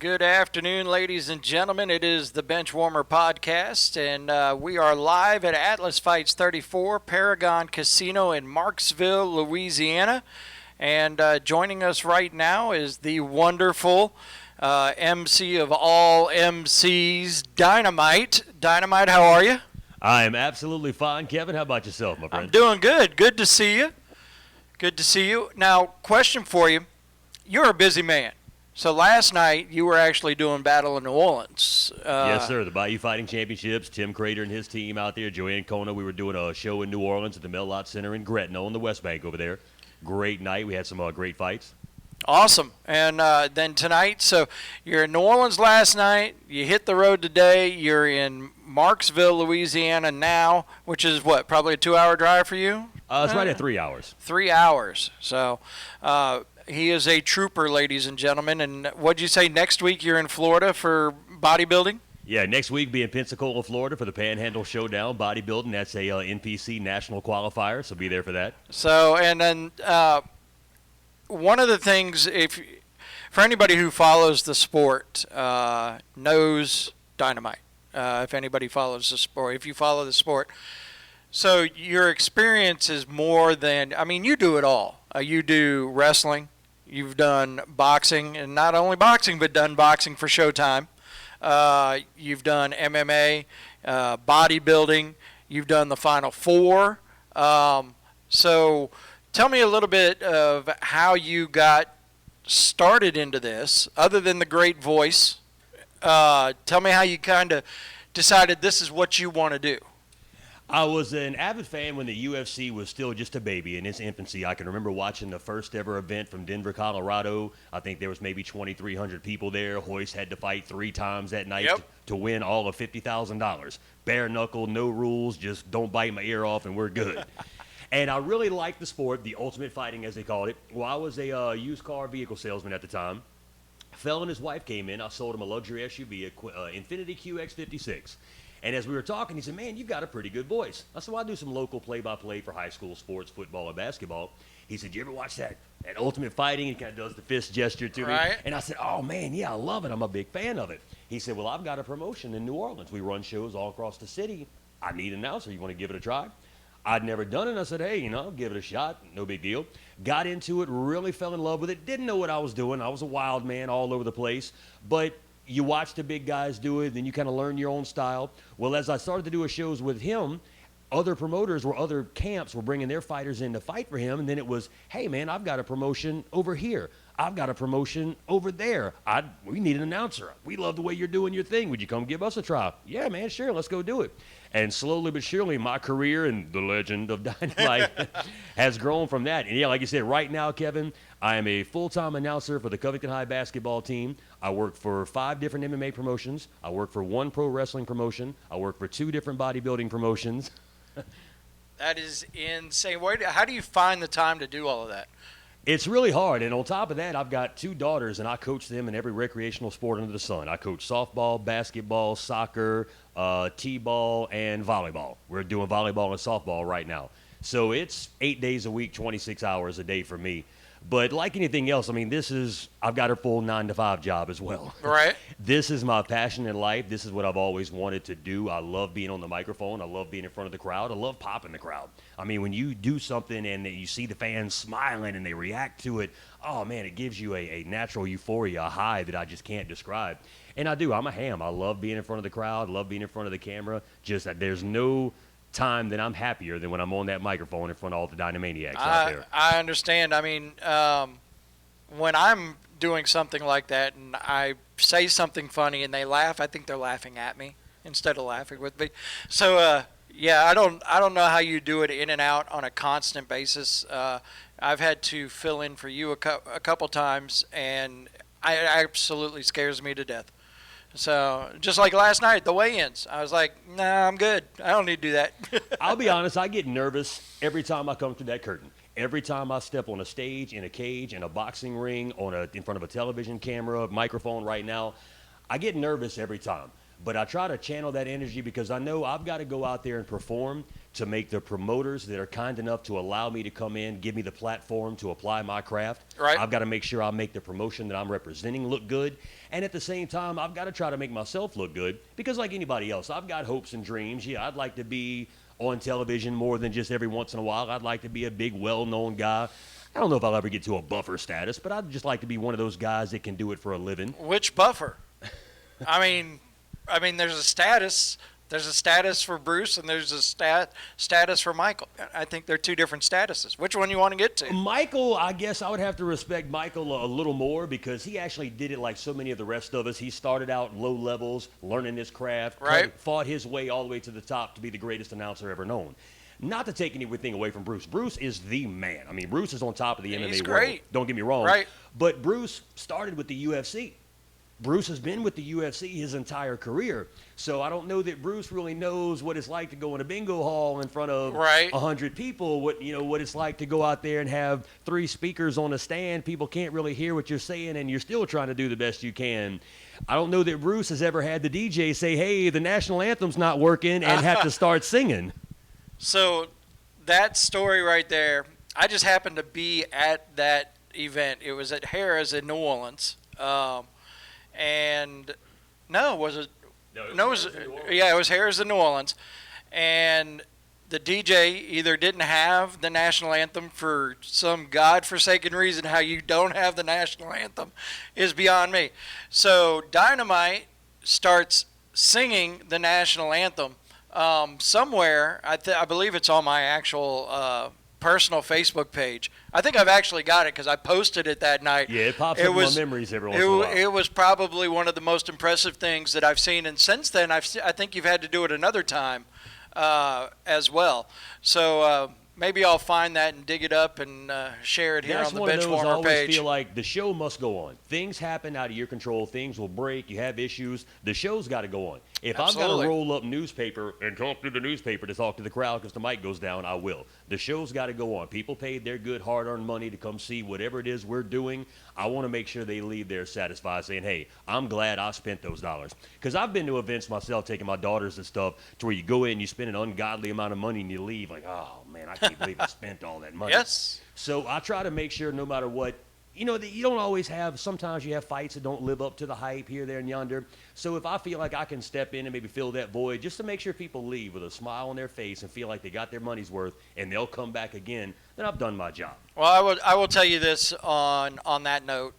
Good afternoon, ladies and gentlemen. It is the Benchwarmer Podcast, and we are live at Atlas Fights 34, Paragon Casino in Marksville, Louisiana. And joining us right now is the wonderful MC of all MCs, Dynamite. Dynamite, how are you? I am absolutely fine. Kevin, how about yourself, my friend? I'm doing good. Good to see you. Good to see you. Now, question for you. You're a busy man. So last night, you were actually doing battle in New Orleans. Yes, sir. The Bayou Fighting Championships. Tim Crater and his team out there. Joanne Kona. We were doing a show in New Orleans at the Mel Lott Center in Gretna on the West Bank over there. Great night. We had some great fights. Awesome. And then tonight, so you're in New Orleans last night. You hit the road today. You're in Marksville, Louisiana now, which is what, probably a 2-hour drive for you? It's right at 3 hours. 3 hours. So he is a trooper, ladies and gentlemen. And what'd you say, next week you're in Florida for bodybuilding? Yeah, next week be in Pensacola, Florida for the Panhandle Showdown bodybuilding. That's a NPC national qualifier, so be there for that. So, and then one of the things, for anybody who follows the sport, knows Dynamite. If anybody follows the sport, if you follow the sport. So your experience is more than, I mean, you do it all. You do wrestling. You've done boxing, and not only boxing, but done boxing for Showtime. You've done MMA, bodybuilding. You've done the Final Four. So tell me a little bit of how you got started into this, other than the great voice. Tell me how you kind of decided this is what you want to do. I was an avid fan when the UFC was still just a baby in its infancy. I can remember watching the first ever event from Denver, Colorado. I think there was maybe 2,300 people there. Hoist had to fight 3 times that night to win all of $50,000. Bare knuckle, no rules, just don't bite my ear off and we're good. And I really liked the sport, the ultimate fighting as they called it. Well, I was a used car vehicle salesman at the time. Phil and his wife came in. I sold him a luxury SUV, Infiniti QX56. And as we were talking, he said, man, you've got a pretty good voice. I said, well, I do some local play-by-play for high school sports, football, and basketball. He said, you ever watch that Ultimate Fighting? He kind of does the fist gesture to me. And I said, oh, man, yeah, I love it. I'm a big fan of it. He said, well, I've got a promotion in New Orleans. We run shows all across the city. I need an announcer. You want to give it a try? I'd never done it. I said, hey, give it a shot. No big deal. Got into it, really fell in love with it. Didn't know what I was doing. I was a wild man all over the place. But you watch the big guys do it, then you kind of learn your own style. Well, as I started to do shows with him, other promoters or other camps were bringing their fighters in to fight for him. And then it was, hey, man, I've got a promotion over here. I've got a promotion over there. We need an announcer. We love the way you're doing your thing. Would you come give us a try? Yeah, man, sure. Let's go do it. And slowly but surely, my career and the legend of Dynamite has grown from that. And yeah, like you said, right now, Kevin, I am a full-time announcer for the Covington High basketball team. I work for 5 different MMA promotions. I work for 1 pro wrestling promotion. I work for 2 different bodybuilding promotions. That is insane. How do you find the time to do all of that? It's really hard, and on top of that, I've got 2 daughters, and I coach them in every recreational sport under the sun. I coach softball, basketball, soccer, t-ball, and volleyball. We're doing volleyball and softball right now. So it's 8 days a week, 26 hours a day for me. But like anything else, I mean, I've got a full 9-to-5 job as well. Right. This is my passion in life. This is what I've always wanted to do. I love being on the microphone. I love being in front of the crowd. I love popping the crowd. I mean, when you do something and you see the fans smiling and they react to it, oh, man, it gives you a natural euphoria, a high that I just can't describe. And I do. I'm a ham. I love being in front of the crowd. I love being in front of the camera. Just that there's no time that I'm happier than when I'm on that microphone in front of all the Dynamaniacs out there. I understand. I mean, when I'm doing something like that and I say something funny and they laugh, I think they're laughing at me instead of laughing with me. So, yeah, I don't know how you do it in and out on a constant basis. I've had to fill in for you a couple times, and it absolutely scares me to death. So, just like last night, the weigh-ins, I was like, nah, I'm good. I don't need to do that. I'll be honest, I get nervous every time I come through that curtain. Every time I step on a stage, in a cage, in a boxing ring, in front of a television camera, microphone right now, I get nervous every time. But I try to channel that energy because I know I've got to go out there and perform to make the promoters that are kind enough to allow me to come in, give me the platform to apply my craft. Right. I've got to make sure I make the promotion that I'm representing look good. And at the same time, I've got to try to make myself look good because like anybody else, I've got hopes and dreams. Yeah, I'd like to be on television more than just every once in a while. I'd like to be a big, well-known guy. I don't know if I'll ever get to a buffer status, but I'd just like to be one of those guys that can do it for a living. Which buffer? I mean, there's a status. There's a status for Bruce, and there's a status for Michael. I think they're two different statuses. Which one you want to get to? Michael, I guess I would have to respect Michael a little more because he actually did it like so many of the rest of us. He started out low levels, learning his craft, right. Fought his way all the way to the top to be the greatest announcer ever known. Not to take anything away from Bruce. Bruce is the man. I mean, Bruce is on top of the MMA world. Great. Don't get me wrong. Right. But Bruce started with the UFC. Bruce has been with the UFC his entire career. So I don't know that Bruce really knows what it's like to go in a bingo hall in front of 100 people, what it's like to go out there and have 3 speakers on a stand. People can't really hear what you're saying, and you're still trying to do the best you can. I don't know that Bruce has ever had the DJ say, hey, the national anthem's not working, and have to start singing. So that story right there, I just happened to be at that event. It was at Harrah's in New Orleans. And no, was it? No, it was Harrah's in New Orleans. And the DJ either didn't have the national anthem for some godforsaken reason. How you don't have the national anthem is beyond me. So Dynamite starts singing the national anthem. Somewhere, I believe it's on my actual personal Facebook page. I think I've actually got it because I posted it that night. Yeah, it pops up in my memories every once in a while. It was probably one of the most impressive things that I've seen, and since then, I think you've had to do it another time as well. So maybe I'll find that and dig it up and share it here on the Benchwarmer page. That's one of those I always feel like the show must go on. Things happen out of your control. Things will break. You have issues. The show's got to go on. If Absolutely. I've got to roll up newspaper and talk to the newspaper to talk to the crowd because the mic goes down, I will. The show's got to go on. People paid their good, hard-earned money to come see whatever it is we're doing. I want to make sure they leave there satisfied, saying, hey, I'm glad I spent those dollars. Because I've been to events myself, taking my daughters and stuff, to where you go in and you spend an ungodly amount of money and you leave like, oh, man, I can't believe I spent all that money. Yes. So I try to make sure no matter what, you don't always have, sometimes you have fights that don't live up to the hype here, there, and yonder. So if I feel like I can step in and maybe fill that void just to make sure people leave with a smile on their face and feel like they got their money's worth and they'll come back again, then I've done my job. Well, I will tell you this on that note.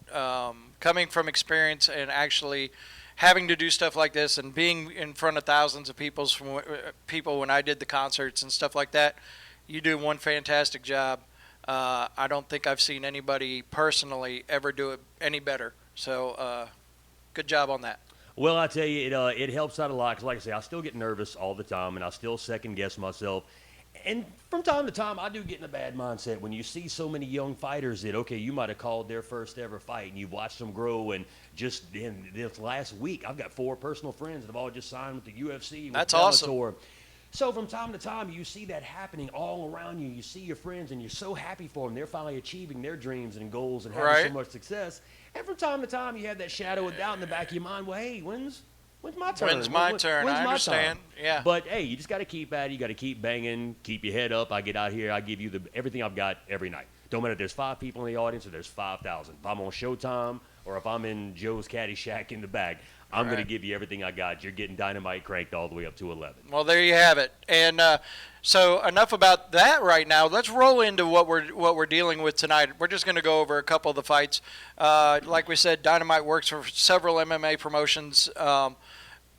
Coming from experience and actually having to do stuff like this and being in front of thousands of people when I did the concerts and stuff like that, you do one fantastic job. I don't think I've seen anybody personally ever do it any better. So good job on that. Well, I tell you, it helps out a lot because, like I say, I still get nervous all the time, and I still second-guess myself. And from time to time, I do get in a bad mindset when you see so many young fighters that, okay, you might have called their first ever fight, and you've watched them grow. And just in this last week, I've got 4 personal friends that have all just signed with the UFC. That's Bellator. awesome. So from time to time, you see that happening all around you. You see your friends, and you're so happy for them. They're finally achieving their dreams and goals and having so much success. And from time to time, you have that shadow of doubt in the back of your mind. Well, hey, when's my turn? When's my turn? When's I my understand. time? Yeah. But, hey, you just got to keep at it. You got to keep banging, keep your head up. I get out here. I give you everything I've got every night. Don't matter if there's 5 people in the audience or there's 5,000. If I'm on Showtime or if I'm in Joe's Caddy Shack in the back, I'm going to give you everything I got. You're getting Dynamite cranked all the way up to 11. Well, there you have it. And so enough about that right now. Let's roll into what we're dealing with tonight. We're just going to go over a couple of the fights. Like we said, Dynamite works for several MMA promotions.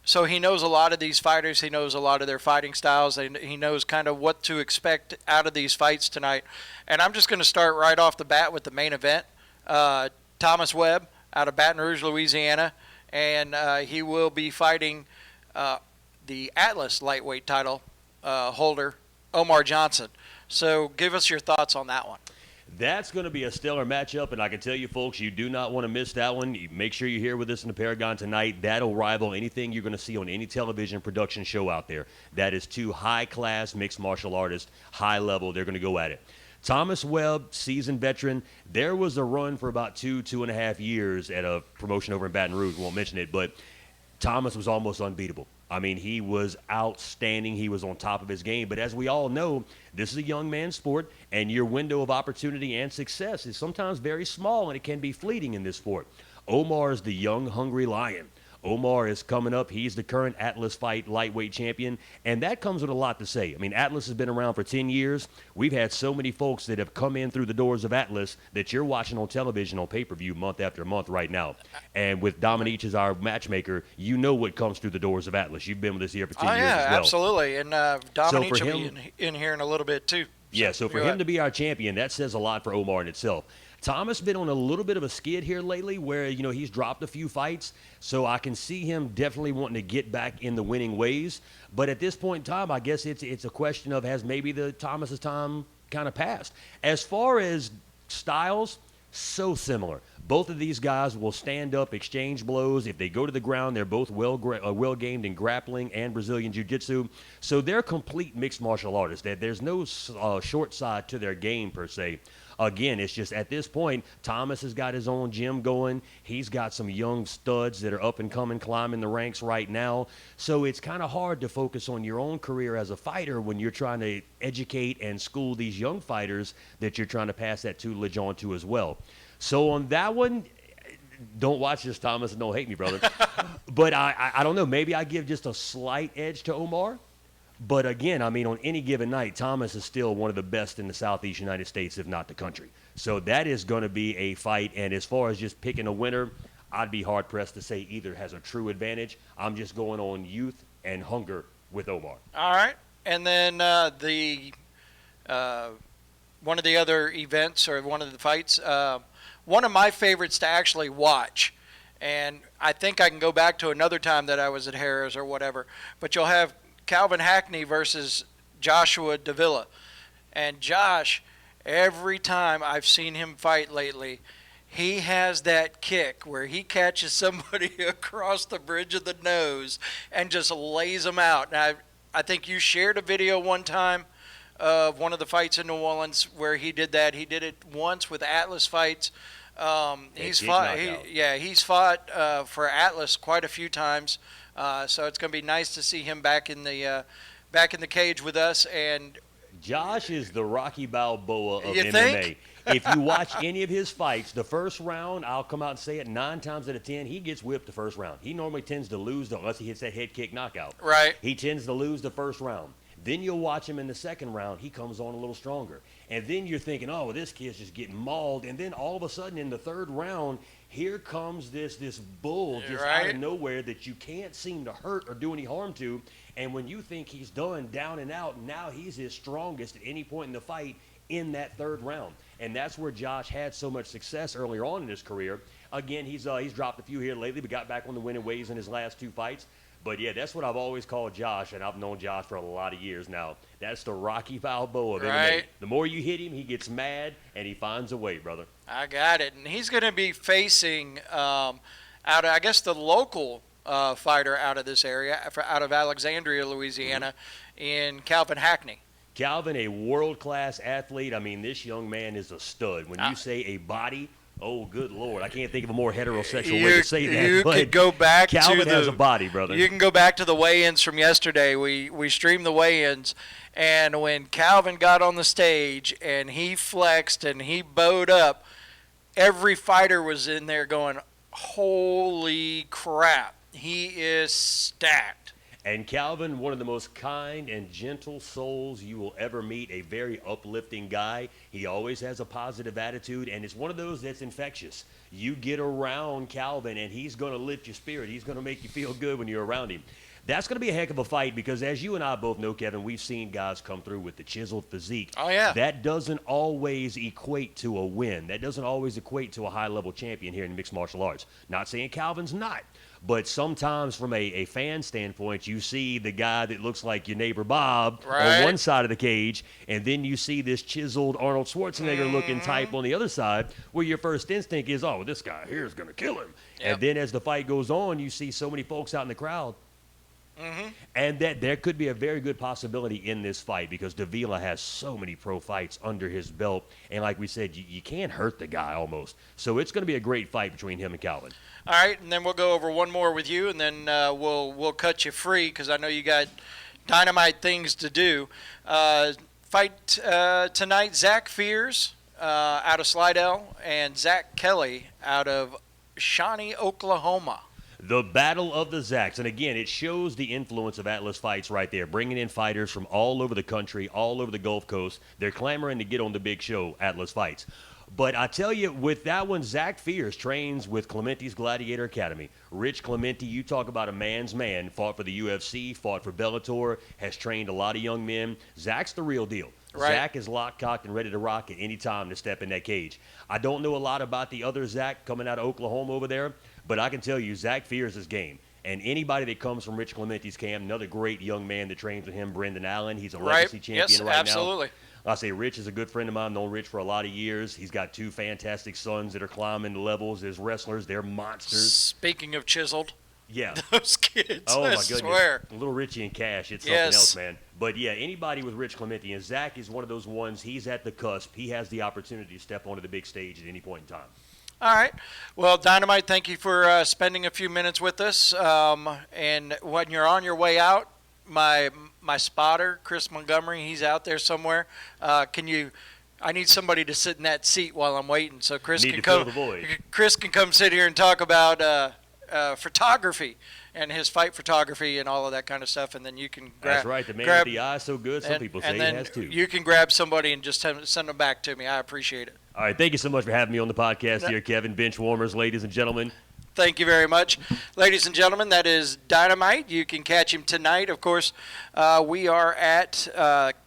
So he knows a lot of these fighters. He knows a lot of their fighting styles. And he knows kind of what to expect out of these fights tonight. And I'm just going to start right off the bat with the main event. Thomas Webb out of Baton Rouge, Louisiana. And he will be fighting the Atlas lightweight title holder, Omar Johnson. So give us your thoughts on that one. That's going to be a stellar matchup, and I can tell you, folks, you do not want to miss that one. Make sure you're here with us in the Paragon tonight. That'll rival anything you're going to see on any television production show out there. That is 2 high-class mixed martial artists, high level. They're going to go at it. Thomas Webb, seasoned veteran. There was a run for about 2.5 years at a promotion over in Baton Rouge. Won't mention it, but Thomas was almost unbeatable. I mean, he was outstanding. He was on top of his game. But as we all know, this is a young man's sport, and your window of opportunity and success is sometimes very small, and it can be fleeting in this sport. Omar is the young, hungry lion. Omar is coming up. He's the current Atlas Fight lightweight champion, and that comes with a lot to say. I mean, Atlas has been around for 10 years. We've had so many folks that have come in through the doors of Atlas that you're watching on television on pay-per-view month after month right now. And with Dominique as our matchmaker, you know what comes through the doors of Atlas. You've been with us here for 10 years as well. Absolutely. And Dominique will be in here in a little bit, too. Yeah, so for him to be our champion, that says a lot for Omar in itself. Thomas been on a little bit of a skid here lately where, you know, he's dropped a few fights, so I can see him definitely wanting to get back in the winning ways. But at this point in time, I guess it's a question of has maybe the Thomas's time kind of passed. As far as styles, so similar. Both of these guys will stand up, exchange blows. If they go to the ground, they're both well-gamed in grappling and Brazilian Jiu-Jitsu. So they're complete mixed martial artists. There's no short side to their game, per se. Again, it's just at this point, Thomas has got his own gym going. He's got some young studs that are up and coming, climbing the ranks right now. So it's kind of hard to focus on your own career as a fighter when you're trying to educate and school these young fighters that you're trying to pass that tutelage on to as well. So on that one, don't watch this, Thomas, and don't hate me, brother. But I don't know. Maybe I give just a slight edge to Omar. But again, I mean, on any given night, Thomas is still one of the best in the Southeast United States, if not the country. So that is going to be a fight. And as far as just picking a winner, I'd be hard-pressed to say either has a true advantage. I'm just going on youth and hunger with Omar. All right. And then one of the other events or one of the fights, one of my favorites to actually watch, and I think I can go back to another time that I was at Harris or whatever, but you'll have Calvin Hackney versus Joshua Davila. And Josh, every time I've seen him fight lately, he has that kick where he catches somebody across the bridge of the nose and just lays them out. Now, I think you shared a video one time of one of the fights in New Orleans where he did that. He did it once with Atlas fights. He's fought for Atlas quite a few times. So it's going to be nice to see him back in the cage with us. And Josh is the Rocky Balboa of MMA. Think? If you watch any of his fights, the first round, I'll come out and say it, 9 times out of 10, he gets whipped the first round. He normally tends to lose unless he hits that head kick knockout. Right. He tends to lose the first round. Then you'll watch him in the second round. He comes on a little stronger. And then you're thinking, oh, this kid's just getting mauled. And then all of a sudden in the third round, here comes this bull just out of nowhere that you can't seem to hurt or do any harm to. And when you think he's done, down and out, now he's his strongest at any point in the fight in that third round. And that's where Josh had so much success earlier on in his career. Again, he's dropped a few here lately, but got back on the winning ways in his last 2 fights. But, yeah, that's what I've always called Josh, and I've known Josh for a lot of years now. That's the Rocky Balboa of MMA. The more you hit him, he gets mad, and he finds a way, brother. I got it. And he's going to be facing the local fighter out of this area, out of Alexandria, Louisiana, in Calvin Hackney. Calvin, a world-class athlete. I mean, this young man is a stud. When you say a body, oh, good Lord. I can't think of a more heterosexual way to say that. You could go back Calvin has a body, brother. You can go back to the weigh-ins from yesterday. We streamed the weigh-ins, and when Calvin got on the stage and he flexed and he bowed up, every fighter was in there going, holy crap, he is stacked. And Calvin, one of the most kind and gentle souls you will ever meet, a very uplifting guy. He always has a positive attitude, and it's one of those that's infectious. You get around Calvin, and he's going to lift your spirit. He's going to make you feel good when you're around him. That's going to be a heck of a fight because, as you and I both know, Kevin, we've seen guys come through with the chiseled physique. Oh, yeah. That doesn't always equate to a win. That doesn't always equate to a high-level champion here in mixed martial arts. Not saying Calvin's not. But sometimes from a fan standpoint, you see the guy that looks like your neighbor Bob on one side of the cage, and then you see this chiseled Arnold Schwarzenegger-looking type on the other side, where your first instinct is, oh, this guy here is going to kill him. Yep. And then as the fight goes on, you see so many folks out in the crowd, And that there could be a very good possibility in this fight because Davila has so many pro fights under his belt. And like we said, you can't hurt the guy almost. So it's going to be a great fight between him and Calvin. All right, and then we'll go over one more with you, and then we'll cut you free because I know you got dynamite things to do. Fight tonight, Zach Fears out of Slidell and Zach Kelly out of Shawnee, Oklahoma. The Battle of the Zacks. And again, it shows the influence of Atlas Fights right there, bringing in fighters from all over the country, all over the Gulf Coast. They're clamoring to get on the big show, Atlas Fights. But I tell you, with that one, Zach Fears trains with Clementi's Gladiator Academy. Rich Clementi, you talk about a man's man, fought for the UFC, fought for Bellator, has trained a lot of young men. Zach's the real deal. Right. Zach is locked, cocked, and ready to rock at any time to step in that cage. I don't know a lot about the other Zach coming out of Oklahoma over there, but I can tell you Zach Fears is game. And anybody that comes from Rich Clementi's camp, another great young man that trains with him, Brendan Allen, he's a legacy champion right absolutely. now. I say Rich is a good friend of mine. I've known Rich for a lot of years. He's got two fantastic sons that are climbing the levels as wrestlers. They're monsters. Speaking of chiseled. Yeah. Those kids, oh, my I goodness. swear. Little Richie and Cash, it's something else, man. But, yeah, anybody with Rich Clementi, and Zach is one of those ones, he's at the cusp. He has the opportunity to step onto the big stage at any point in time. All right. Well, Dynamite, thank you for spending a few minutes with us. And when you're on your way out, my spotter, Chris Montgomery, he's out there somewhere. I need somebody to sit in that seat while I'm waiting, so Chris can come. Chris can come sit here and talk about photography and his fight photography and all of that kind of stuff, and then you can grab. That's right. The man with the eye so good. Some people say he has too. You can grab somebody and just send them back to me. I appreciate it. All right. Thank you so much for having me on the podcast here, Kevin. Bench warmers, ladies and gentlemen. Thank you very much. Ladies and gentlemen, that is Dynamite. You can catch him tonight. Of course, we are at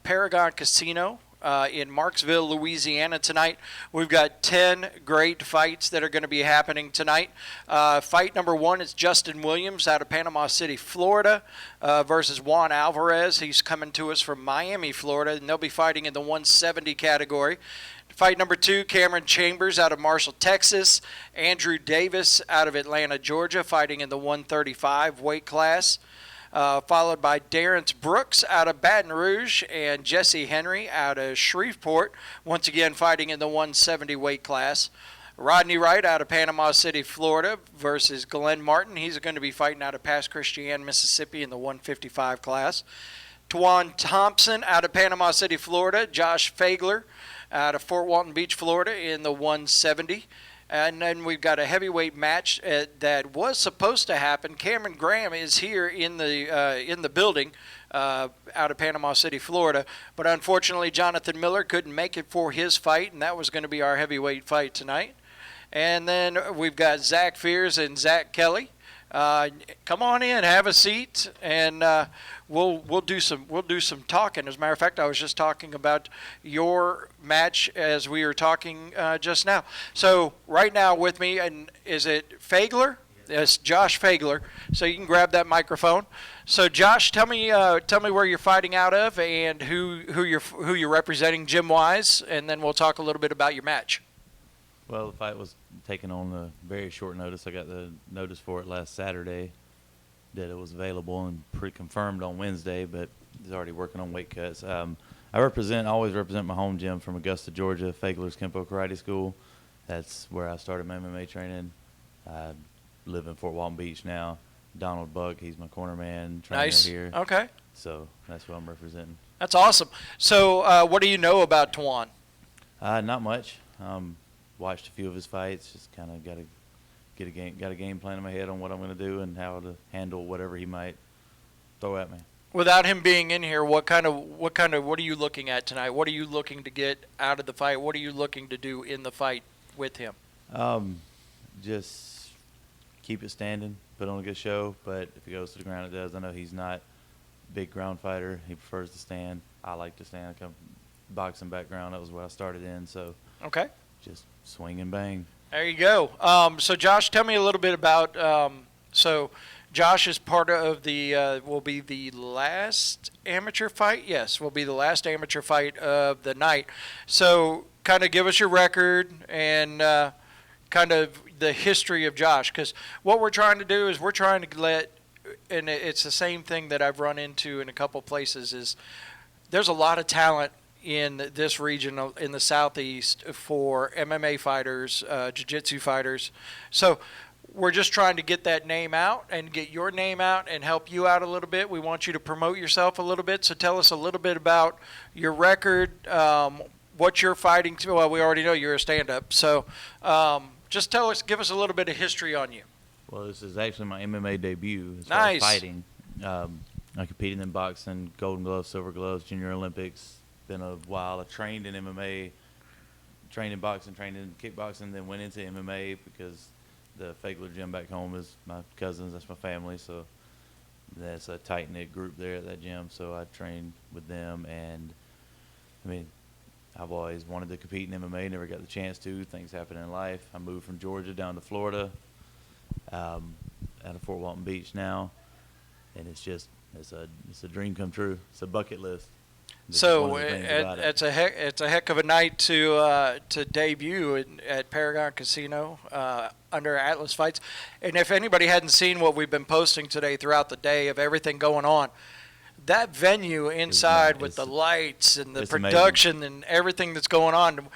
Paragon Casino in Marksville, Louisiana tonight. We've got 10 great fights that are going to be happening tonight. Fight number one is Justin Williams out of Panama City, Florida versus Juan Alvarez. He's coming to us from Miami, Florida, and they'll be fighting in the 170 category. Fight number two, Cameron Chambers out of Marshall, Texas. Andrew Davis out of Atlanta, Georgia, fighting in the 135 weight class. Followed by Darrence Brooks out of Baton Rouge and Jesse Henry out of Shreveport, once again fighting in the 170 weight class. Rodney Wright out of Panama City, Florida versus Glenn Martin. He's going to be fighting out of Pass Christian, Mississippi in the 155 class. Twan Thompson out of Panama City, Florida. Josh Fagler out of Fort Walton Beach, Florida in the 170. And then we've got a heavyweight match that was supposed to happen. Cameron Graham is here in the building out of Panama City, Florida. But unfortunately, Jonathan Miller couldn't make it for his fight, and that was going to be our heavyweight fight tonight. And then we've got Zach Fears and Zach Kelly. Come on in, have a seat, and we'll do some talking. As a matter of fact, I was just talking about your match as we were talking just now. So right now with me, and is it Fagler? Yes, Josh Fagler. So you can grab that microphone. So Josh, tell me where you're fighting out of and who you're representing gym-wise, and then we'll talk a little bit about your match. Well, the fight was taken on a very short notice. I got the notice for it last Saturday that it was available and pre-confirmed on Wednesday, but he's already working on weight cuts. I always represent my home gym from Augusta, Georgia, Fagler's Kempo Karate School. That's where I started my MMA training. I live in Fort Walton Beach now. Donald Buck, he's my corner man, trainer here. Okay. So that's what I'm representing. That's awesome. So what do you know about Twan? Not much. Watched a few of his fights. Just kind of got a game plan in my head on what I'm going to do and how to handle whatever he might throw at me. Without him being in here, what are you looking at tonight? What are you looking to get out of the fight? What are you looking to do in the fight with him? Just keep it standing, put on a good show. But if he goes to the ground, it does. I know he's not a big ground fighter. He prefers to stand. I like to stand. I come boxing background. That was what I started in. So okay. Just swing and bang. There you go. So, Josh, tell me a little bit about so Josh is part of the will be the last amateur fight. Yes, will be the last amateur fight of the night. So, kind of give us your record and kind of the history of Josh, because what we're trying to do is we're trying to let and it's the same thing that I've run into in a couple places, is there's a lot of talent in this region in the southeast for MMA fighters, jiu-jitsu fighters. So we're just trying to get that name out and get your name out and help you out a little bit. We want you to promote yourself a little bit. So tell us a little bit about your record, what you're fighting to. Well, we already know you're a stand-up. So just give us a little bit of history on you. Well, this is actually my MMA debut as far Nice. as fighting. I competed in boxing, Golden Gloves, Silver Gloves, Junior Olympics. Been a while. I trained in MMA, trained in boxing, trained in kickboxing, then went into MMA because the Fagler gym back home is my cousins. That's my family. So that's a tight-knit group there at that gym. So I trained with them. And, I mean, I've always wanted to compete in MMA, never got the chance to. Things happen in life. I moved from Georgia down to Florida, out of Fort Walton Beach now. And it's a dream come true. It's a bucket list. So it's a heck of a night to debut at Paragon Casino under Atlas Fights. And if anybody hadn't seen what we've been posting today throughout the day of everything going on, that venue inside with the lights and the production amazing. And everything that's going on.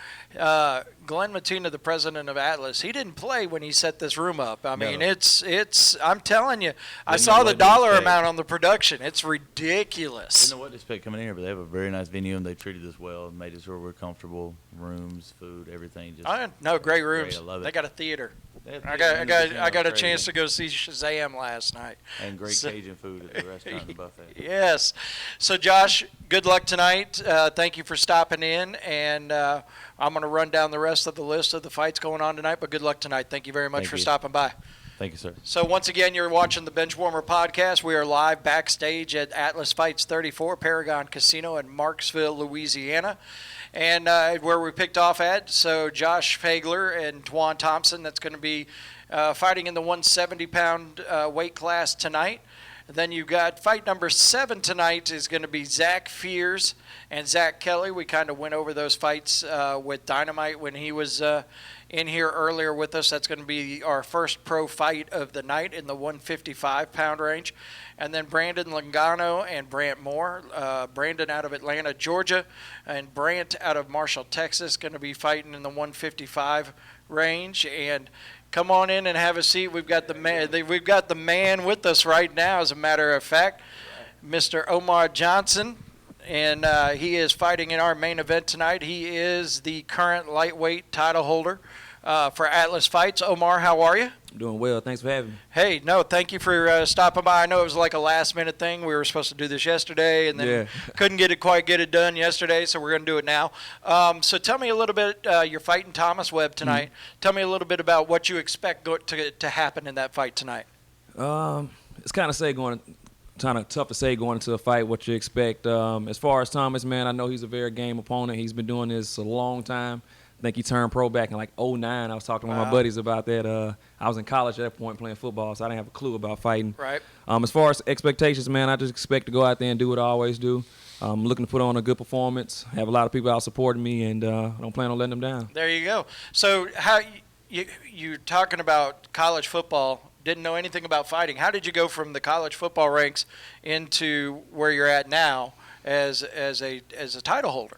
Glenn Matina, the president of Atlas, he didn't play when he set this room up. I mean, it's. I'm telling you, I saw the dollar amount on the production. It's ridiculous. Didn't know what to expect coming in here, but they have a very nice venue and they treated us well and made us sure we're comfortable. Rooms, food, everything. No, great rooms. Great, I love it. They got a theater. I got a chance to go see Shazam last night. And great Cajun food at the restaurant and the buffet. Yes. So, Josh, good luck tonight. Thank you for stopping in. And I'm going to run down the rest of the list of the fights going on tonight. But good luck tonight. Thank you very much for stopping by. Thank you, sir. So, once again, you're watching the Benchwarmer Podcast. We are live backstage at Atlas Fights 34, Paragon Casino in Marksville, Louisiana. And where we picked off at, so Josh Fagler and Twan Thompson, that's going to be fighting in the 170-pound weight class tonight. And then you got fight number 7 tonight is going to be Zach Fears and Zach Kelly. We kind of went over those fights with Dynamite when he was in here earlier with us. That's going to be our first pro fight of the night in the 155-pound range. And then Brandon Longano and Brant Moore. Brandon out of Atlanta, Georgia, and Brant out of Marshall, Texas, going to be fighting in the 155 range. And come on in and have a seat. We've got the man. We've got the man with us right now, as a matter of fact, Mr. Omar Johnson, and he is fighting in our main event tonight. He is the current lightweight title holder for Atlas Fights. Omar, how are you? Doing well. Thanks for having me. Hey, no, thank you for stopping by. I know it was like a last-minute thing. We were supposed to do this yesterday, and then couldn't get it done yesterday, so we're going to do it now. So tell me a little bit. You're fighting Thomas Webb tonight. Tell me a little bit about what you expect to happen in that fight tonight. It's kind of tough to say going into a fight what you expect. As far as Thomas, man, I know he's a very game opponent. He's been doing this a long time. I think he turned pro back in like 2009. I was talking to my buddies about that. I was in college at that point playing football, so I didn't have a clue about fighting. Right. As far as expectations, man, I just expect to go out there and do what I always do. I'm looking to put on a good performance. I have a lot of people out supporting me, and I don't plan on letting them down. There you go. So how you're talking about college football, didn't know anything about fighting. How did you go from the college football ranks into where you're at now as a title holder?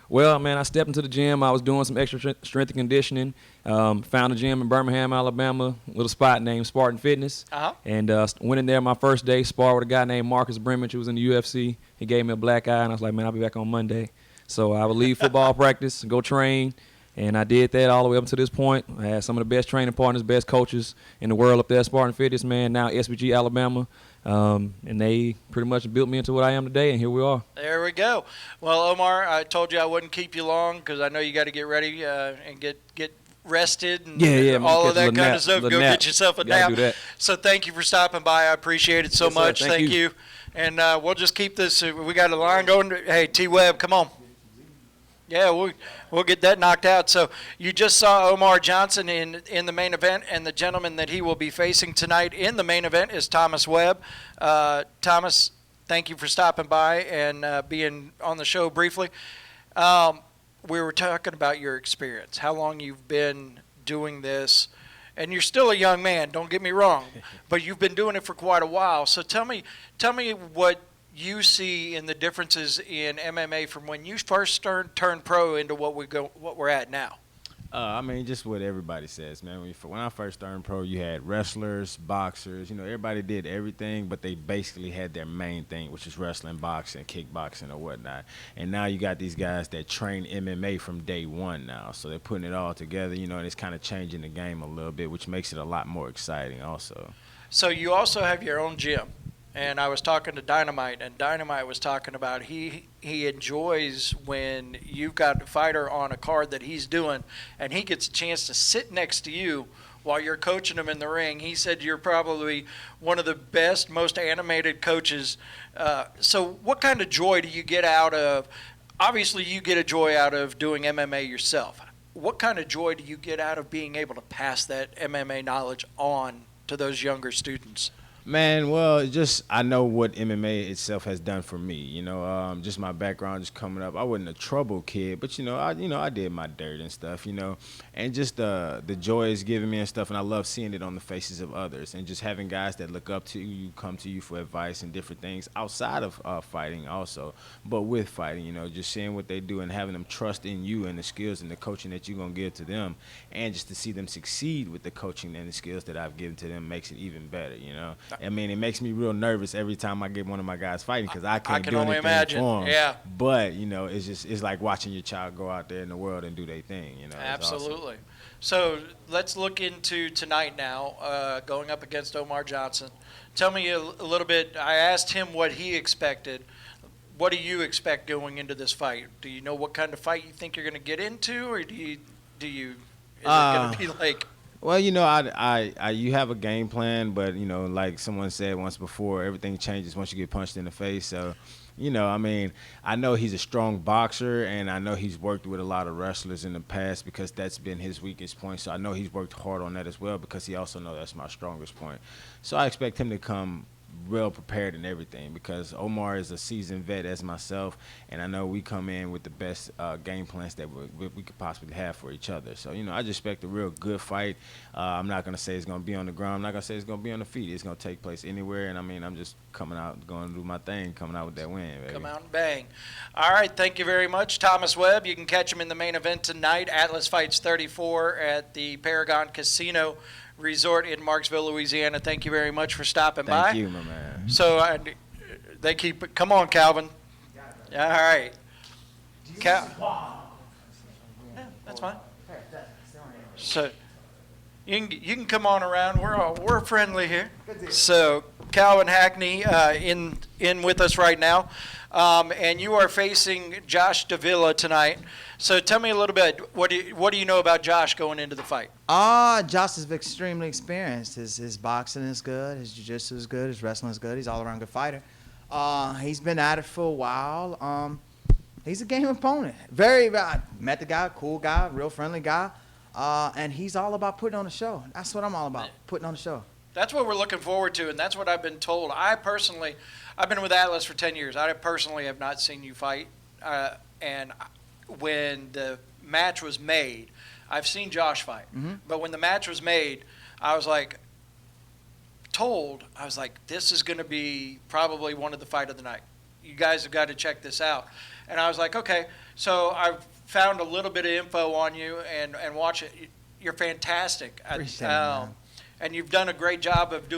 Well, man, I stepped into the gym. I was doing some extra strength and conditioning. Found a gym in Birmingham, Alabama, a little spot named Spartan Fitness. And went in there my first day, sparred with a guy named Marcus Brimage who was in the UFC. He gave me a black eye, and I was like, man, I'll be back on Monday. So I would leave football practice, go train, and I did that all the way up to this point. I had some of the best training partners, best coaches in the world up there at Spartan Fitness, man, now SBG Alabama. And they pretty much built me into what I am today, and here we are. There we go. Well, Omar, I told you I wouldn't keep you long because I know you got to get ready and get rested and all of that kind of stuff. Go get yourself a nap. So thank you for stopping by. I appreciate it so much. Sir, thank you. And we'll just keep this. We got a line going. Hey, T-Webb, come on. Yeah, we'll get that knocked out. So you just saw Omar Johnson in the main event, and the gentleman that he will be facing tonight in the main event is Thomas Webb. Thomas, thank you for stopping by and being on the show briefly. We were talking about your experience, how long you've been doing this, and you're still a young man, don't get me wrong, but you've been doing it for quite a while. So tell me what you see in the differences in MMA from when you first turned pro into what we're at now. I mean, just what everybody says, man. When I first turned pro, you had wrestlers, boxers. You know, everybody did everything, but they basically had their main thing, which is wrestling, boxing, kickboxing, or whatnot. And now you got these guys that train MMA from day one now. So they're putting it all together, you know, and it's kind of changing the game a little bit, which makes it a lot more exciting also. So you also have your own gym. And I was talking to Dynamite, and Dynamite was talking about he enjoys when you've got a fighter on a card that he's doing, and he gets a chance to sit next to you while you're coaching him in the ring. He said you're probably one of the best, most animated coaches. So what kind of joy do you get out of, obviously you get a joy out of doing MMA yourself. What kind of joy do you get out of being able to pass that MMA knowledge on to those younger students? Man, well, just I know what MMA itself has done for me. You know, just my background, just coming up. I wasn't a troubled kid, but I did my dirt and stuff. You know, and just the joy it's giving me and stuff, and I love seeing it on the faces of others, and just having guys that look up to you, come to you for advice and different things outside of fighting also, but with fighting. You know, just seeing what they do and having them trust in you and the skills and the coaching that you're gonna give to them, and just to see them succeed with the coaching and the skills that I've given to them makes it even better. You know. I mean, it makes me real nervous every time I get one of my guys fighting because I can't do anything for them. Yeah. But, you know, it's like watching your child go out there in the world and do their thing, you know. Absolutely. Awesome. So let's look into tonight now, going up against Omar Johnson. Tell me a little bit. I asked him what he expected. What do you expect going into this fight? Do you know what kind of fight you think you're going to get into, or is it going to be like? Well, you know, you have a game plan, but, you know, like someone said once before, everything changes once you get punched in the face. So, you know, I mean, I know he's a strong boxer, and I know he's worked with a lot of wrestlers in the past because that's been his weakest point. So I know he's worked hard on that as well because he also knows that's my strongest point. So I expect him to come well prepared and everything because Omar is a seasoned vet as myself, and I know we come in with the best game plans that we could possibly have for each other. So, you know, I just expect a real good fight. I'm not going to say it's going to be on the ground. I'm not going to say it's going to be on the feet. It's going to take place anywhere, and I mean, I'm just coming out, going to do my thing, coming out with that win, baby. Come out and bang. All right, thank you very much, Thomas Webb. You can catch him in the main event tonight, Atlas Fights 34 at the Paragon Casino Resort in Marksville, Louisiana. Thank you very much for stopping by. Thank you, my man. So they keep. Come on, Calvin. All right. Yeah, that's fine. So you can come on around. We're friendly here. So Calvin Hackney in with us right now, and you are facing Josh Davila tonight. So tell me a little bit. What do you know about Josh going into the fight? Josh is extremely experienced. His boxing is good. His jiu-jitsu is good. His wrestling is good. He's all around good fighter. He's been at it for a while. He's a game opponent. I met the guy, cool guy, real friendly guy, and he's all about putting on a show. That's what I'm all about, putting on a show. That's what we're looking forward to, and that's what I've been told. I've been with Atlas for 10 years. I personally have not seen you fight, and when the match was made, I've seen Josh fight, but when the match was made, I was like, this is going to be probably one of the fight of the night. You guys have got to check this out. And I was like, okay. So I found a little bit of info on you and watch it. You're fantastic. Appreciate it, man. And you've done a great job of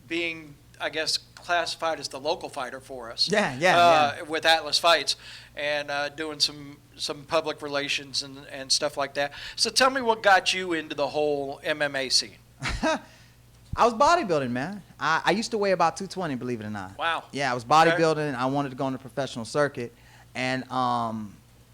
being, I guess, classified as the local fighter for us. Yeah. With Atlas Fights and doing some public relations and stuff like that. So tell me what got you into the whole MMA scene. I was bodybuilding, man. I used to weigh about 220, believe it or not. Wow. Yeah, I was bodybuilding. I wanted to go on the professional circuit. And,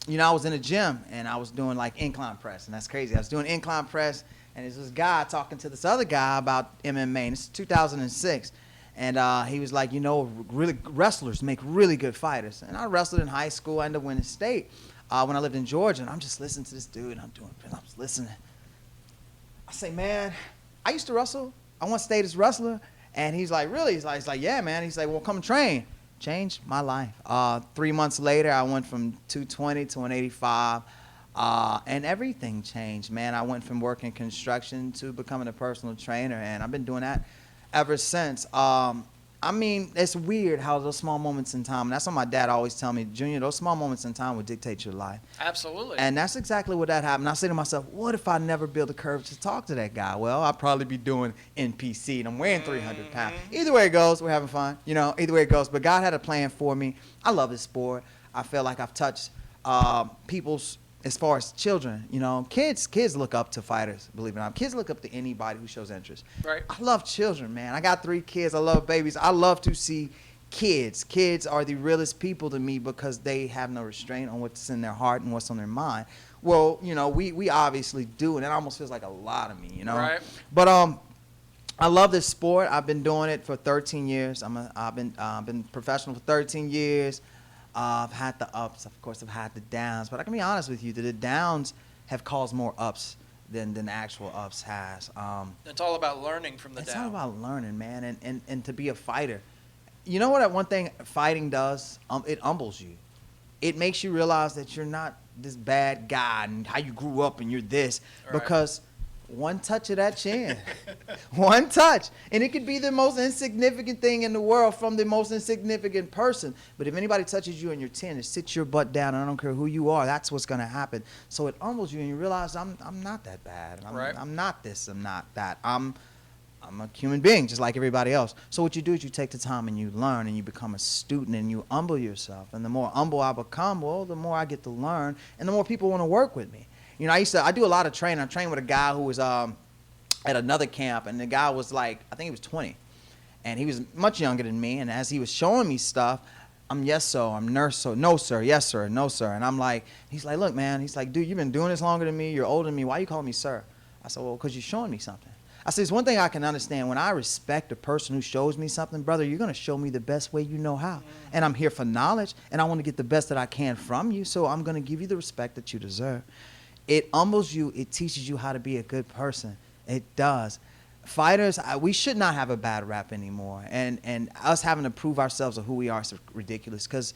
you know, I was in a gym, and I was doing, like, incline press. And that's crazy. I was doing incline press, and there's this guy talking to this other guy about MMA. And this is 2006. And he was like, you know, really wrestlers make really good fighters. And I wrestled in high school. I ended up winning state when I lived in Georgia. And I'm just listening to this dude. I'm just listening. I say, man, I used to wrestle. I want to stay this wrestler. And he's like, really? He's like, yeah, man. He's like, well, come train. Changed my life. 3 months later, I went from 220 to 185. And everything changed, man. I went from working construction to becoming a personal trainer, and I've been doing that ever since. I mean, it's weird how those small moments in time, and that's what my dad always tell me, Junior, those small moments in time will dictate your life. Absolutely. And that's exactly what that happened. I say to myself, what if I never build the courage to talk to that guy? Well, I'd probably be doing NPC, and I'm weighing 300 pounds. Either way it goes, we're having fun. You know, either way it goes. But God had a plan for me. I love this sport. I feel like I've touched people's, as far as children, you know, kids look up to fighters, believe it or not. Kids look up to anybody who shows interest. Right. I love children, man. I got 3 kids. I love babies. I love to see kids. Kids are the realest people to me because they have no restraint on what's in their heart and what's on their mind. Well, you know, we obviously do, and it almost feels like a lot of me, you know. Right. But I love this sport. I've been doing it for 13 years. I've been professional for 13 years. I've had the ups, of course. I've had the downs, but I can be honest with you that the downs have caused more ups than the actual ups has. It's all about learning from the It's down. all about learning, man, and to be a fighter. You know what? One thing fighting does, it humbles you. It makes you realize that you're not this bad guy and how you grew up and you're this, Right. because one touch of that chin, one touch, and it could be the most insignificant thing in the world from the most insignificant person. But if anybody touches you on your chin, it sits your butt down, and I don't care who you are, that's what's going to happen. So it humbles you, and you realize I'm not that bad. Right. I'm not this. I'm not that. I'm a human being just like everybody else. So what you do is you take the time and you learn and you become a student and you humble yourself. And the more humble I become, well, the more I get to learn and the more people want to work with me. You know, I do a lot of training. I trained with a guy who was at another camp, and the guy was like, I think he was 20. And he was much younger than me, and as he was showing me stuff, I'm yes sir, I'm nurse sir, no sir, yes sir, no sir. And I'm like, he's like, look man, he's like, dude, you've been doing this longer than me, you're older than me, why you calling me sir? I said, well, because you're showing me something. I said, it's one thing I can understand. When I respect a person who shows me something, brother, you're going to show me the best way you know how. And I'm here for knowledge, and I want to get the best that I can from you, so I'm going to give you the respect that you deserve. It humbles you. It teaches you how to be a good person. It does. Fighters, we should not have a bad rap anymore. And us having to prove ourselves of who we are is ridiculous, because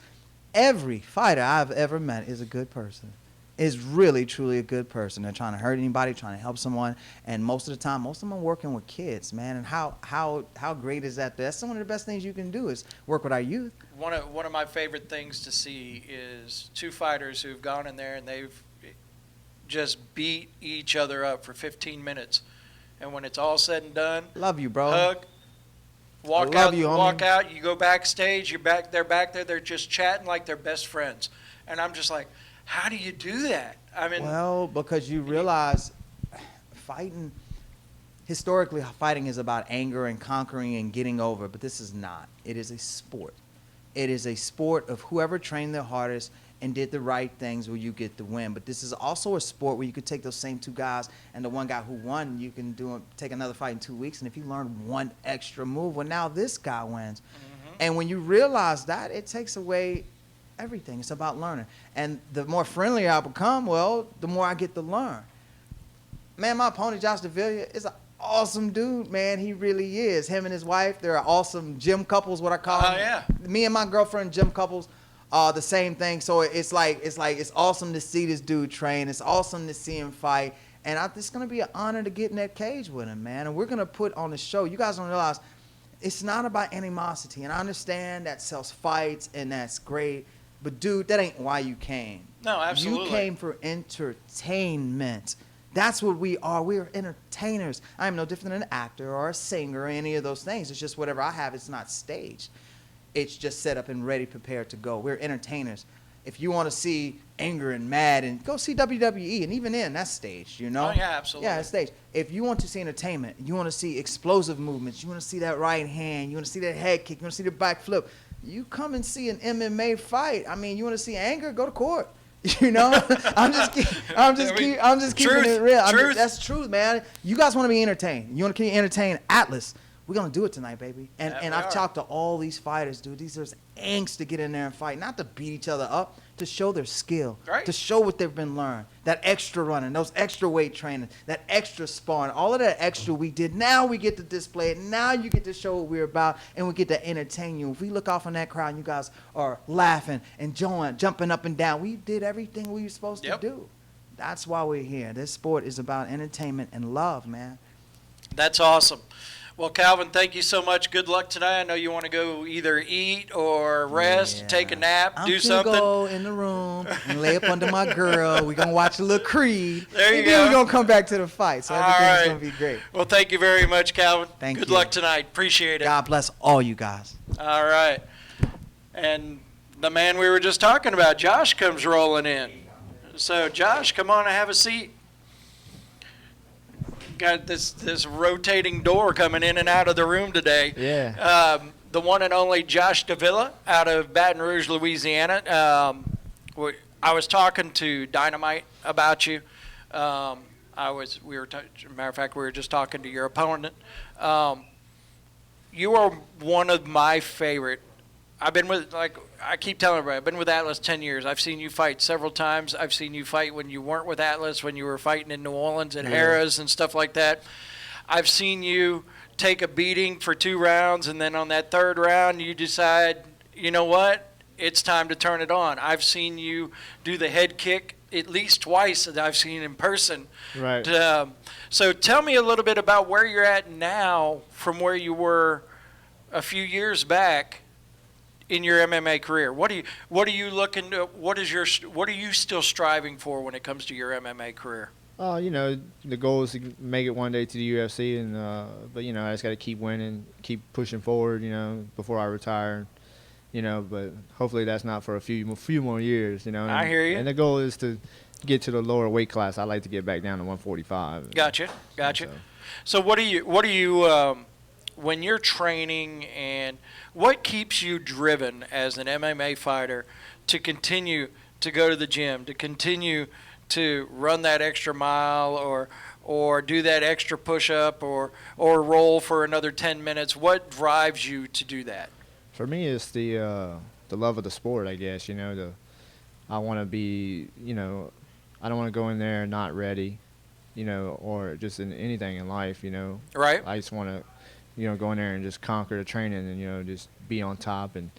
every fighter I've ever met is a good person. Is really, truly a good person. They're trying to hurt anybody, trying to help someone. And most of the time, most of them are working with kids, man. And how great is that? That's one of the best things you can do is work with our youth. One of my favorite things to see is 2 fighters who've gone in there and they've just beat each other up for 15 minutes. And when it's all said and done, Love you, bro. hug, walk I love out, you, homie. walk out, you go backstage, they're back there, they're just chatting like they're best friends. And I'm just like, how do you do that? I mean, Well, because you realize fighting, historically, fighting is about anger and conquering and getting over, but this is not. It is a sport. It is a sport of whoever trained their hardest and did the right things where you get the win. But this is also a sport where you could take those same 2 guys, and the one guy who won, you can take another fight in 2 weeks, and if you learn one extra move, well, now this guy wins. And when you realize that, it takes away everything. It's about learning. And the more friendly I become, well, the more I get to learn. Man, my opponent, Josh Davila, is an awesome dude, man. He really is. Him and his wife, they're awesome gym couples, what I call them. yeah. Me and my girlfriend, gym couples, the same thing. So it's awesome to see this dude train. It's awesome to see him fight. And it's going to be an honor to get in that cage with him, man. And we're going to put on the show. You guys don't realize it's not about animosity. And I understand that sells fights, and that's great. But, dude, that ain't why you came. No, absolutely. You came for entertainment. That's what we are. We are entertainers. I am no different than an actor or a singer or any of those things. It's just whatever I have, it's not staged. It's just set up and ready, prepared to go. We're entertainers. If you want to see anger and mad, and go see WWE, and even then, that's staged, you know? Oh, yeah, absolutely. Yeah, it's staged. If you want to see entertainment, you want to see explosive movements, you want to see that right hand, you want to see that head kick, you want to see the back flip, you come and see an MMA fight. I mean, you want to see anger? Go to court. You know, I'm just keeping it real. That's truth, man. You guys want to be entertained. You want to entertain Atlas. We're going to do it tonight, baby. And I've talked to all these fighters, dude. There's angst to get in there and fight, not to beat each other up, to show their skill, right, to show what they've been learned. That extra running, those extra weight training, that extra sparring, all of that extra we did. Now we get to display it. Now you get to show what we're about, and we get to entertain you. If we look off on that crowd and you guys are laughing and jumping up and down, we did everything we were supposed to do. That's why we're here. This sport is about entertainment and love, man. That's awesome. Well, Calvin, thank you so much. Good luck tonight. I know you want to go either eat or rest, Yeah. take a nap, I'm do gonna something. go in the room and lay up under my girl. We're gonna watch a little Creed. There you and then go. we're gonna come back to the fight. So All everything's right. gonna be great. Well, thank you very much, Calvin. Thank Good you. luck tonight. Appreciate it. God bless all you guys. All right. And the man we were just talking about, Josh, comes rolling in. So, Josh, come on and have a seat. Got this rotating door coming in and out of the room today. Yeah. The one and only Josh Davila out of Baton Rouge, Louisiana. I was talking to Dynamite about you. Matter of fact, we were just talking to your opponent. You are one of my favorite. I've been with, like I keep telling everybody, I've been with Atlas 10 years. I've seen you fight several times. I've seen you fight when you weren't with Atlas, when you were fighting in New Orleans at Harrah's and stuff like that. I've seen you take a beating for 2 rounds, and then on that 3rd round, you decide, you know what, it's time to turn it on. I've seen you do the head kick at least twice that I've seen in person. Right. So tell me a little bit about where you're at now from where you were a few years back in your MMA career. What are you looking to, what are you still striving for when it comes to your MMA career? You know, the goal is to make it one day to the UFC, and but you know, I just got to keep winning, keep pushing forward. You know, before I retire. You know, but hopefully that's not for a few more years. You know, and, I hear you. And the goal is to get to the lower weight class. I like to get back down to 145. Gotcha. So what do you when you're training, and what keeps you driven as an MMA fighter to continue to go to the gym, to continue to run that extra mile or do that extra push-up or roll for another 10 minutes? What drives you to do that? For me, it's the love of the sport, I guess. You know, I want to be, you know, I don't want to go in there not ready, you know, or just in anything in life, you know. Right. I just want to, you know, go in there and just conquer the training and, you know, just be on top. And,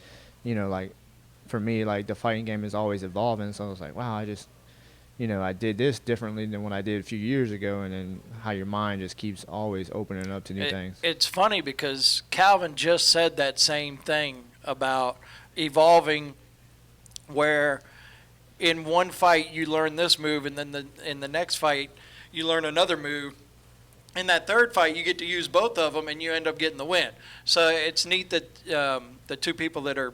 you know, like, for me, like, the fighting game is always evolving. So I was like, wow, I did this differently than what I did a few years ago. And then how your mind just keeps always opening up to new things. It's funny because Calvin just said that same thing about evolving, where in one fight you learn this move, and then in the next fight you learn another move. In that 3rd fight, you get to use both of them, and you end up getting the win. So it's neat that the 2 people that are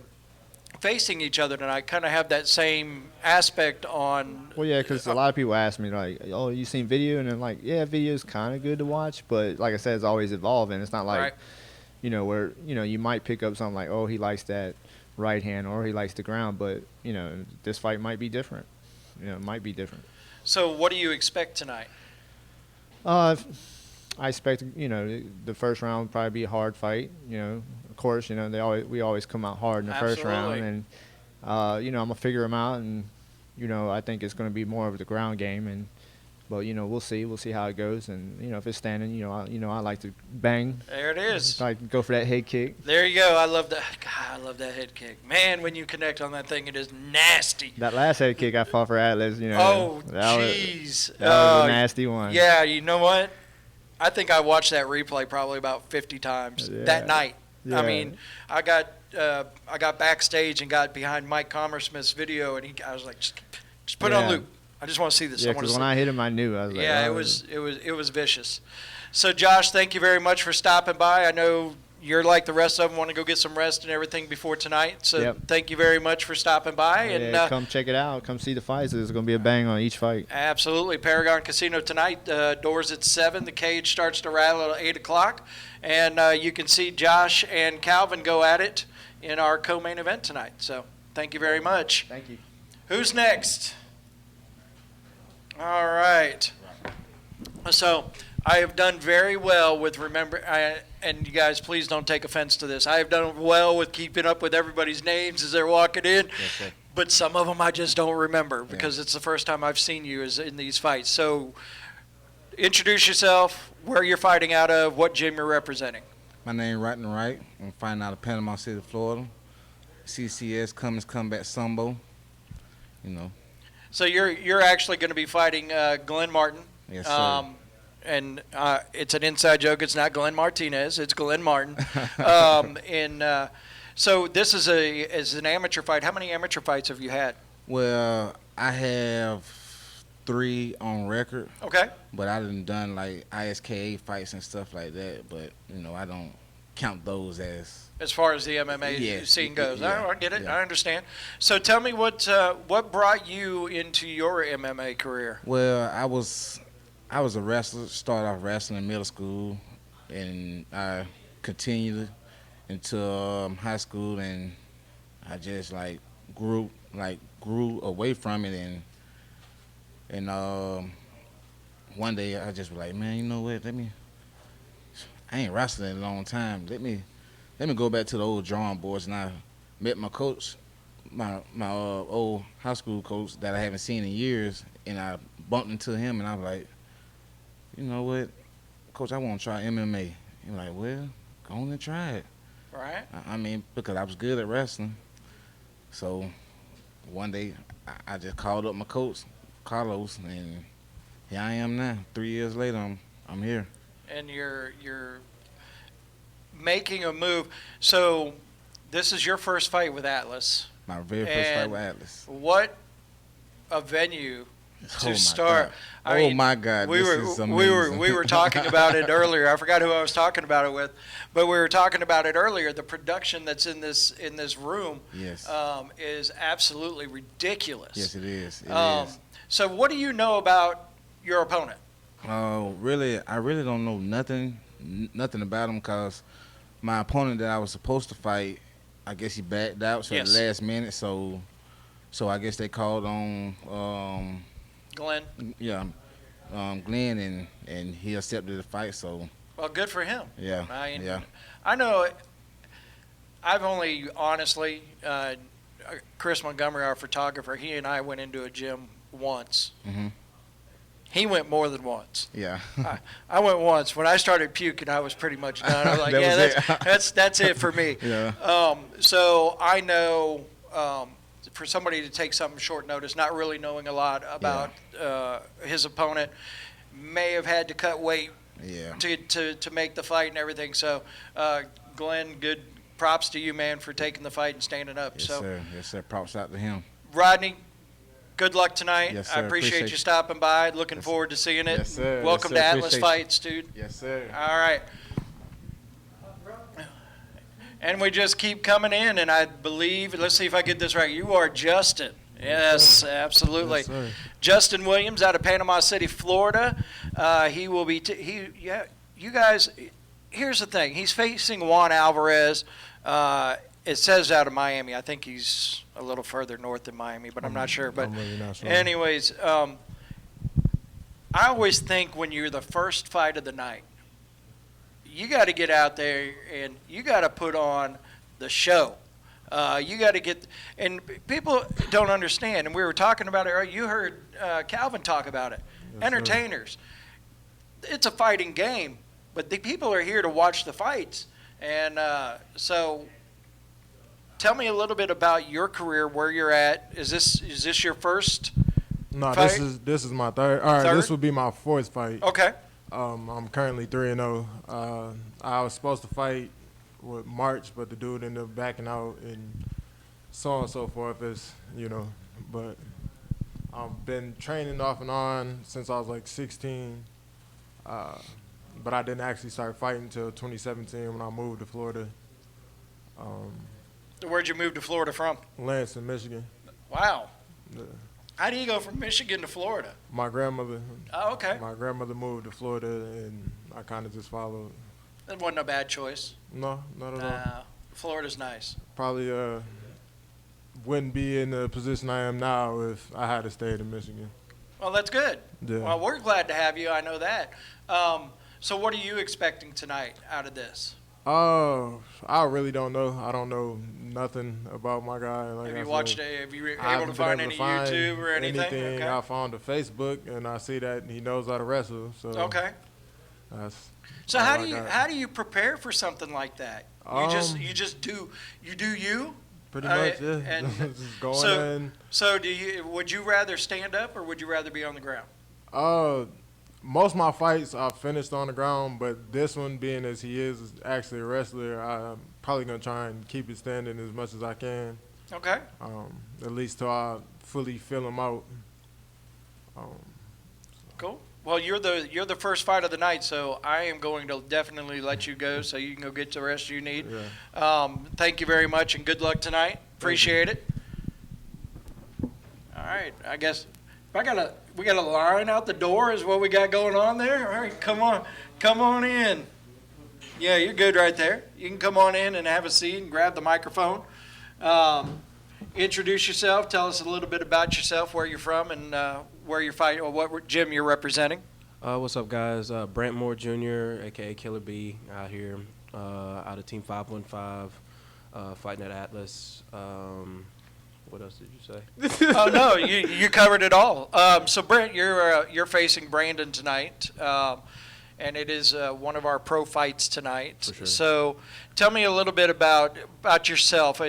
facing each other tonight kind of have that same aspect on. Well, yeah, because a lot of people ask me, like, oh, you seen video? And I'm like, yeah, video is kind of good to watch. But like I said, it's always evolving. It's not like, Right. you know, where, you know, you might pick up something like, oh, he likes that right hand or he likes the ground. But, you know, this fight might be different. You know, it might be different. So what do you expect tonight? I expect, you know, the first round would probably be a hard fight. You know, of course, you know, we always come out hard in the first round. And, you know, I'm going to figure them out. And, you know, I think it's going to be more of the ground game. But, you know, we'll see. We'll see how it goes. And, you know, if it's standing, you know, I like to bang. There it is. I can go for that head kick. There you go. I love that. God, I love that head kick. Man, when you connect on that thing, it is nasty. That last head kick I fought for Atlas, you know. Oh, that jeez. That was a nasty one. Yeah, you know what? I think I watched that replay probably about 50 times that night. Yeah. I mean, I got backstage and got behind Mike Commersmith's video, and I was like, just put it on loop. I just want to see this. Yeah, because when I hit him, I knew. I was like, yeah, it was vicious. So, Josh, thank you very much for stopping by. I know you're like the rest of them, want to go get some rest and everything before tonight. So thank you very much for stopping by. Yeah, and come check it out. Come see the fights. There's going to be a bang on each fight. Absolutely. Paragon Casino tonight. Doors at 7. The cage starts to rattle at 8 o'clock. And you can see Josh and Calvin go at it in our co-main event tonight. So thank you very much. Thank you. Who's next? All right. So I have done very well with and you guys, please don't take offense to this. I have done well with keeping up with everybody's names as they're walking in. Yes, but some of them I just don't remember because it's the first time I've seen you is in these fights. So introduce yourself, where you're fighting out of, what gym you're representing. My name is Wright. I'm fighting out of Panama City, Florida. CCS, Cummins Combat Sambo, you know. So you're actually going to be fighting Glenn Martin. Yes, sir. And it's an inside joke. It's not Glenn Martinez. It's Glenn Martin. So this is an amateur fight. How many amateur fights have you had? Well, I have 3 on record. Okay. But I done like ISKA fights and stuff like that. But I don't count those as far as the MMA Yeah, scene goes. yeah, I get it. yeah. I understand. So tell me what brought you into your MMA career? Well, I was a wrestler. Started off wrestling in middle school, and I continued into high school, and I just grew away from it, and one day I just was like, man, you know what? I ain't wrestling in a long time. Let me go back to the old drawing boards, and I met my coach, my old high school coach that I haven't seen in years, and I bumped into him, and I was like, you know what, Coach, I want to try MMA. He was like, well, go on and try it. Right. I mean, because I was good at wrestling. So one day I just called up my coach, Carlos, and here I am now. 3 years later, I'm here. And you're making a move. So this is your first fight with Atlas. My very first fight with Atlas. What a venue to Oh, my start. God. I mean, my God, we this were is we were amazing. we were talking about it earlier. I forgot who I was talking about it with, but we were talking about it earlier. The production that's in this room Yes. is absolutely ridiculous. Yes, it is. It is. So what do you know about your opponent? Really, I really don't know nothing about him, because my opponent that I was supposed to fight, I guess he backed out at Yes. the last minute. So I guess they called on Glenn? Glenn, and he accepted the fight. So Well, good for him. yeah, I know. I've only honestly, Chris Montgomery, our photographer, he and I went into a gym once. Mhm. He went more than once. Yeah. I went once. When I started puking, I was pretty much done. I was like, That yeah, was that's it for me. Yeah. So I know for somebody to take something short notice, not really knowing a lot about his opponent, may have had to cut weight Yeah. to make the fight and everything. So, Glenn, good props to you, man, for taking the fight and standing up. Yes, so, sir. Yes, sir. Props out to him. Rodney, good luck tonight. Yes, I sir. appreciate Appreciate you you. stopping by. Looking Yes, forward to seeing it. Yes, sir. Welcome Yes, to sir. Atlas Appreciate you. Fights, dude. Yes, sir. All right. And we just keep coming in, and I believe, let's see if I get this right. You are Justin. Yes, absolutely. Yes, sir. Justin Williams out of Panama City, Florida. He will be, you guys, here's the thing. He's facing Juan Alvarez. It says out of Miami. I think he's a little further north than Miami, but I'm not sure. But I'm really not sure. anyways, I always think when you're the first fight of the night, you got to get out there and you got to put on the show. You got to get, and people don't understand. And we were talking about it. You heard Calvin talk about it. Yes, Entertainers. It's a fighting game, but the people are here to watch the fights. And so, tell me a little bit about your career, where you're at. Is this your first? No, fight? this is my third. All right, Third? this would be my fourth fight. Okay. I'm currently 3-0. I was supposed to fight with March, but the dude ended up backing out, and so on and so forth. But I've been training off and on since I was like 16. But I didn't actually start fighting until 2017 when I moved to Florida. Where'd you move to Florida from? Lansing, Michigan. Wow. Yeah. How do you go from Michigan to Florida? My grandmother. Oh, okay. My grandmother moved to Florida, and I kind of just followed. That wasn't a bad choice. No, not at all. Florida's nice. Probably wouldn't be in the position I am now if I had to stay in Michigan. Well, that's good. Yeah. Well, we're glad to have you. I know that. So what are you expecting tonight out of this? I really don't know. I don't know nothing about my guy. Like Have I you said, watched it? Have you been I able to haven't find been any able to find YouTube or anything? anything. Okay. I found a Facebook, and I see that he knows how to wrestle. So Okay. that's So all I how got. do you prepare for something like that? You just do you? Pretty All much, right, yeah. and Just going so- in. So would you rather stand up or would you rather be on the ground? Most of my fights I finished on the ground, but this one, being as he is actually a wrestler, I'm probably gonna try and keep it standing as much as I can. Okay. At least till I fully fill him out. Cool. Well, you're the first fight of the night, so I am going to definitely let you go so you can go get the rest you need. Yeah. Thank you very much and good luck tonight. Appreciate it. All right. I guess we got a line out the door is what we got going on there. All right, come on in. Yeah, you're good right there. You can come on in and have a seat and grab the microphone. Introduce yourself. Tell us a little bit about yourself, where you're from, and where you're fighting, or what gym you're representing. What's up, guys? Brent Moore Jr., a.k.a. Killer B, out here, out of Team 515, fighting at Atlas. What else did you say? Oh no, you covered it all. So Brent, you're facing Brandon tonight, and it is one of our pro fights tonight. For sure. So tell me a little bit about yourself,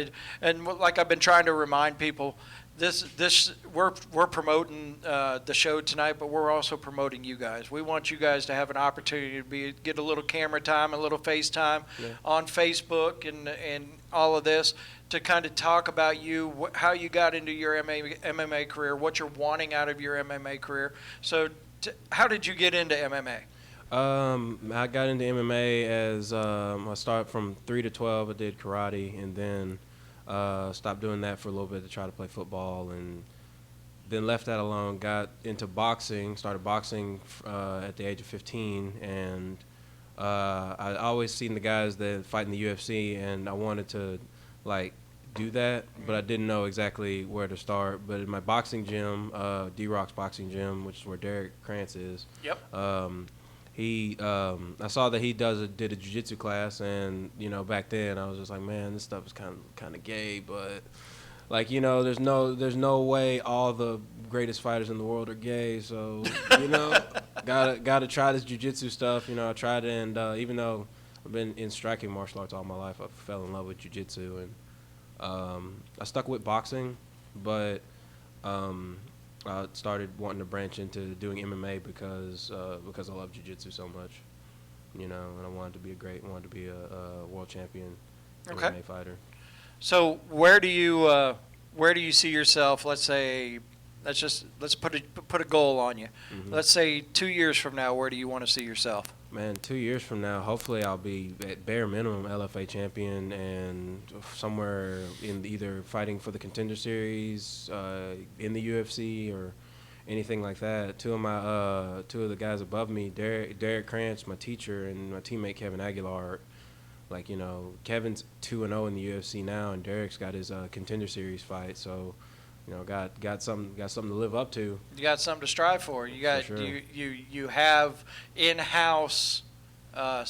and like I've been trying to remind people. We're promoting the show tonight, but we're also promoting you guys. We want you guys to have an opportunity to get a little camera time, a little FaceTime on Facebook and all of this to kind of talk about you, how you got into your MMA career, what you're wanting out of your MMA career. So how did you get into MMA? I got into MMA as I started from 3 to 12. I did karate, and then stopped doing that for a little bit to try to play football, and then left that alone. Got into boxing, started boxing at the age of 15, and I always seen the guys that fight in the UFC, and I wanted to do that, but I didn't know exactly where to start. But in my boxing gym, D-Rock's boxing gym, which is where Derek Krantz is. Yep. I saw that he did a jiu-jitsu class, and back then I was just like, man, this stuff is kind of gay, but there's no way all the greatest fighters in the world are gay, so gotta try this jiu-jitsu stuff. I tried it, and even though I've been in striking martial arts all my life, I fell in love with jiu-jitsu, and I stuck with boxing, but I started wanting to branch into doing MMA because I love jiu-jitsu so much, and I wanted to be a world champion MMA fighter. So where do you see yourself? Let's say, let's put a goal on you. Mm-hmm. Let's say 2 years from now, where do you want to see yourself? Man, 2 years from now, hopefully I'll be at bare minimum LFA champion and somewhere in either fighting for the Contender Series, in the UFC or anything like that. Two of the guys above me, Derek Krantz, my teacher, and my teammate Kevin Aguilar. Kevin's 2-0 in the UFC now, and Derek's got his Contender Series fight. So, got something to live up to. You got something to strive for. You got For sure. you have in-house, I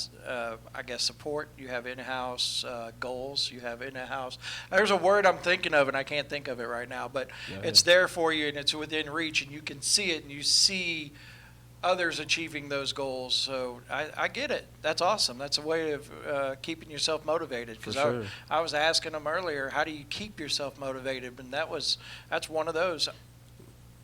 guess, support. You have in-house goals. You have in-house. There's a word I'm thinking of, and I can't think of it right now, but it's there for you, and it's within reach, and you can see it, and you see others achieving those goals. So I get it. That's awesome. That's a way of keeping yourself motivated. Because For sure. I was asking them earlier, how do you keep yourself motivated? And that's one of those.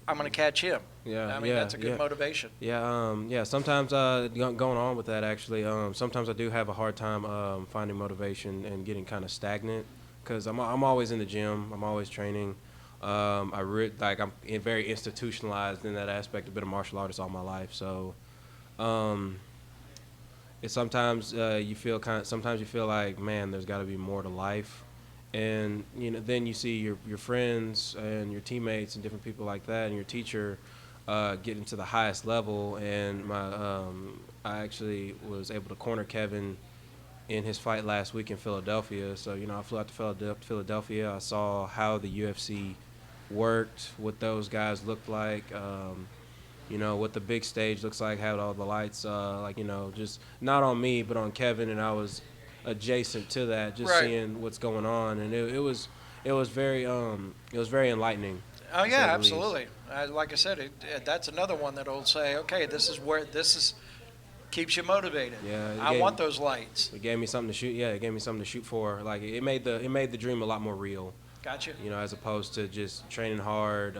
I'm going to catch him. Yeah, I mean, that's a good motivation. Yeah. Sometimes going on with that, actually, sometimes I do have a hard time finding motivation and getting kind of stagnant because I'm always in the gym. I'm always training. I'm very institutionalized in that aspect. I've been a martial artist all my life, so it's sometimes you feel like, man, there's got to be more to life, and then you see your friends and your teammates and different people like that, and your teacher getting to the highest level. And I actually was able to corner Kevin in his fight last week in Philadelphia. So I flew out to Philadelphia. I saw how the UFC worked, what those guys looked like, what the big stage looks like, how all the lights, just not on me, but on Kevin, and I was adjacent to that, just seeing what's going on, and it was very enlightening. Oh yeah, absolutely. Like I said, that's another one that'll say, okay, this is Keeps you motivated. Yeah, I want those lights. It gave me something to shoot. Yeah, it gave me something to shoot for. Like it made the dream a lot more real. Gotcha. You know, as opposed to just training hard.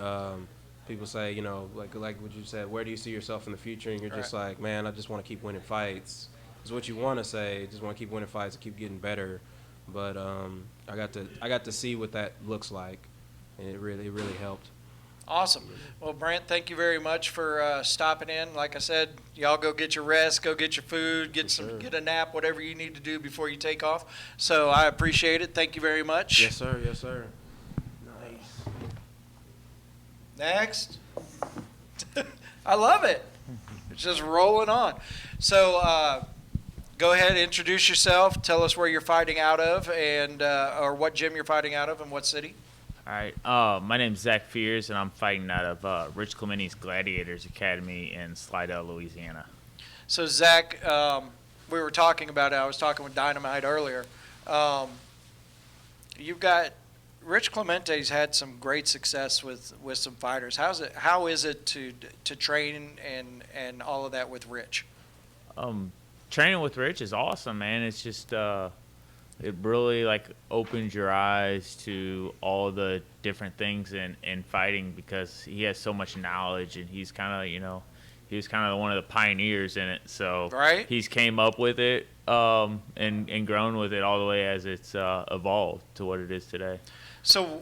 People say, you know, like what you said, where do you see yourself in the future? And you're just like, man, I just want to keep winning fights. It's what you want to say. Just want to keep winning fights and keep getting better. But I got to see what that looks like, and it really helped. Awesome. Well, Brent, thank you very much for stopping in. Like I said, y'all go get your rest, go get your food, get a nap, whatever you need to do before you take off. So I appreciate it. Thank you very much. Yes, sir. Yes, sir. Nice. Next. I love it. It's just rolling on. So go ahead, introduce yourself. Tell us where you're fighting out of, and or what gym you're fighting out of, and what city. All right. My name's Zach Fears, and I'm fighting out of Rich Clementi's Gladiators Academy in Slidell, Louisiana. So, Zach, we were talking about it. I was talking with Dynamite earlier. You've got Rich Clemente's had some great success with some fighters. How is it to train and all of that with Rich? Training with Rich is awesome, man. It's just it really opens your eyes to all the different things in fighting, because he has so much knowledge, and he's kind of he was kind of one of the pioneers in it. So he's came up with it and grown with it all the way as it's evolved to what it is today. So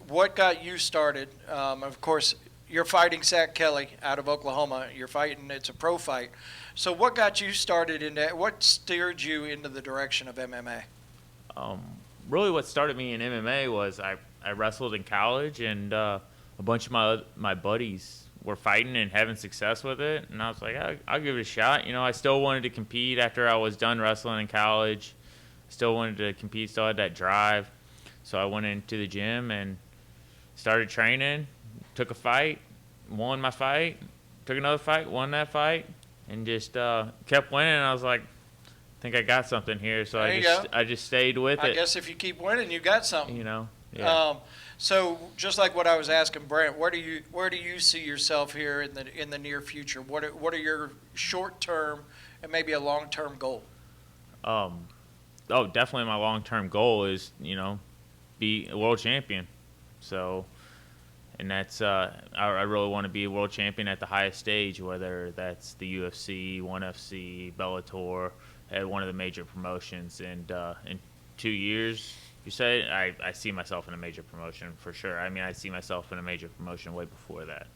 what got you started? Of course, you're fighting Zach Kelly out of Oklahoma. You're fighting, it's a pro fight. So what got you started in that? What steered you into the direction of MMA? Really what started me in MMA was I wrestled in college, and a bunch of my buddies were fighting and having success with it. And I was like, I'll give it a shot. I still wanted to compete after I was done wrestling in college. Still wanted to compete, still had that drive. So I went into the gym and started training, took a fight, won my fight, took another fight, won that fight, and just kept winning. And I was like, I think I got something here. So I just stayed with it. I guess if you keep winning, you got something. Yeah. So just like what I was asking Brent, where do you see yourself here in the near future? What are your short term and maybe a long term goal? Definitely my long term goal is be a world champion. So, and that's I really want to be a world champion at the highest stage, whether that's the UFC, ONE FC, Bellator, at one of the major promotions. And in 2 years, you say I see myself in a major promotion for sure. I mean, I see myself in a major promotion way before that.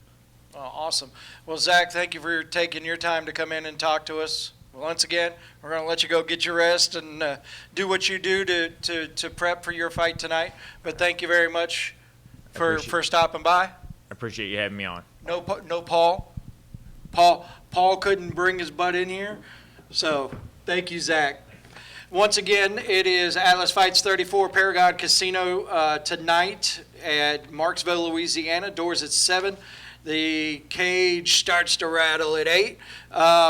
Awesome. Well, Zach, thank you for taking your time to come in and talk to us. Once again, we're going to let you go get your rest and do what you do to prep for your fight tonight. But thank you very much for stopping by. I appreciate you having me on. No Paul. Paul couldn't bring his butt in here. So thank you, Zach. Once again, it is Atlas Fights 34 Paragon Casino tonight at Marksville, Louisiana. Doors at 7. The cage starts to rattle at 8.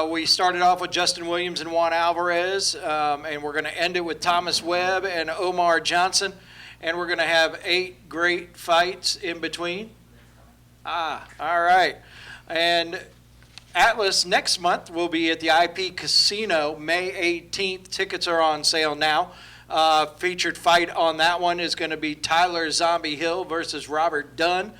We started off with Justin Williams and Juan Alvarez, and we're going to end it with Thomas Webb and Omar Johnson. And we're going to have 8 great fights in between. All right. And Atlas next month will be at the IP Casino, May 18th. Tickets are on sale now. Featured fight on that one is going to be Tyler Zombie Hill versus Robert Dunn.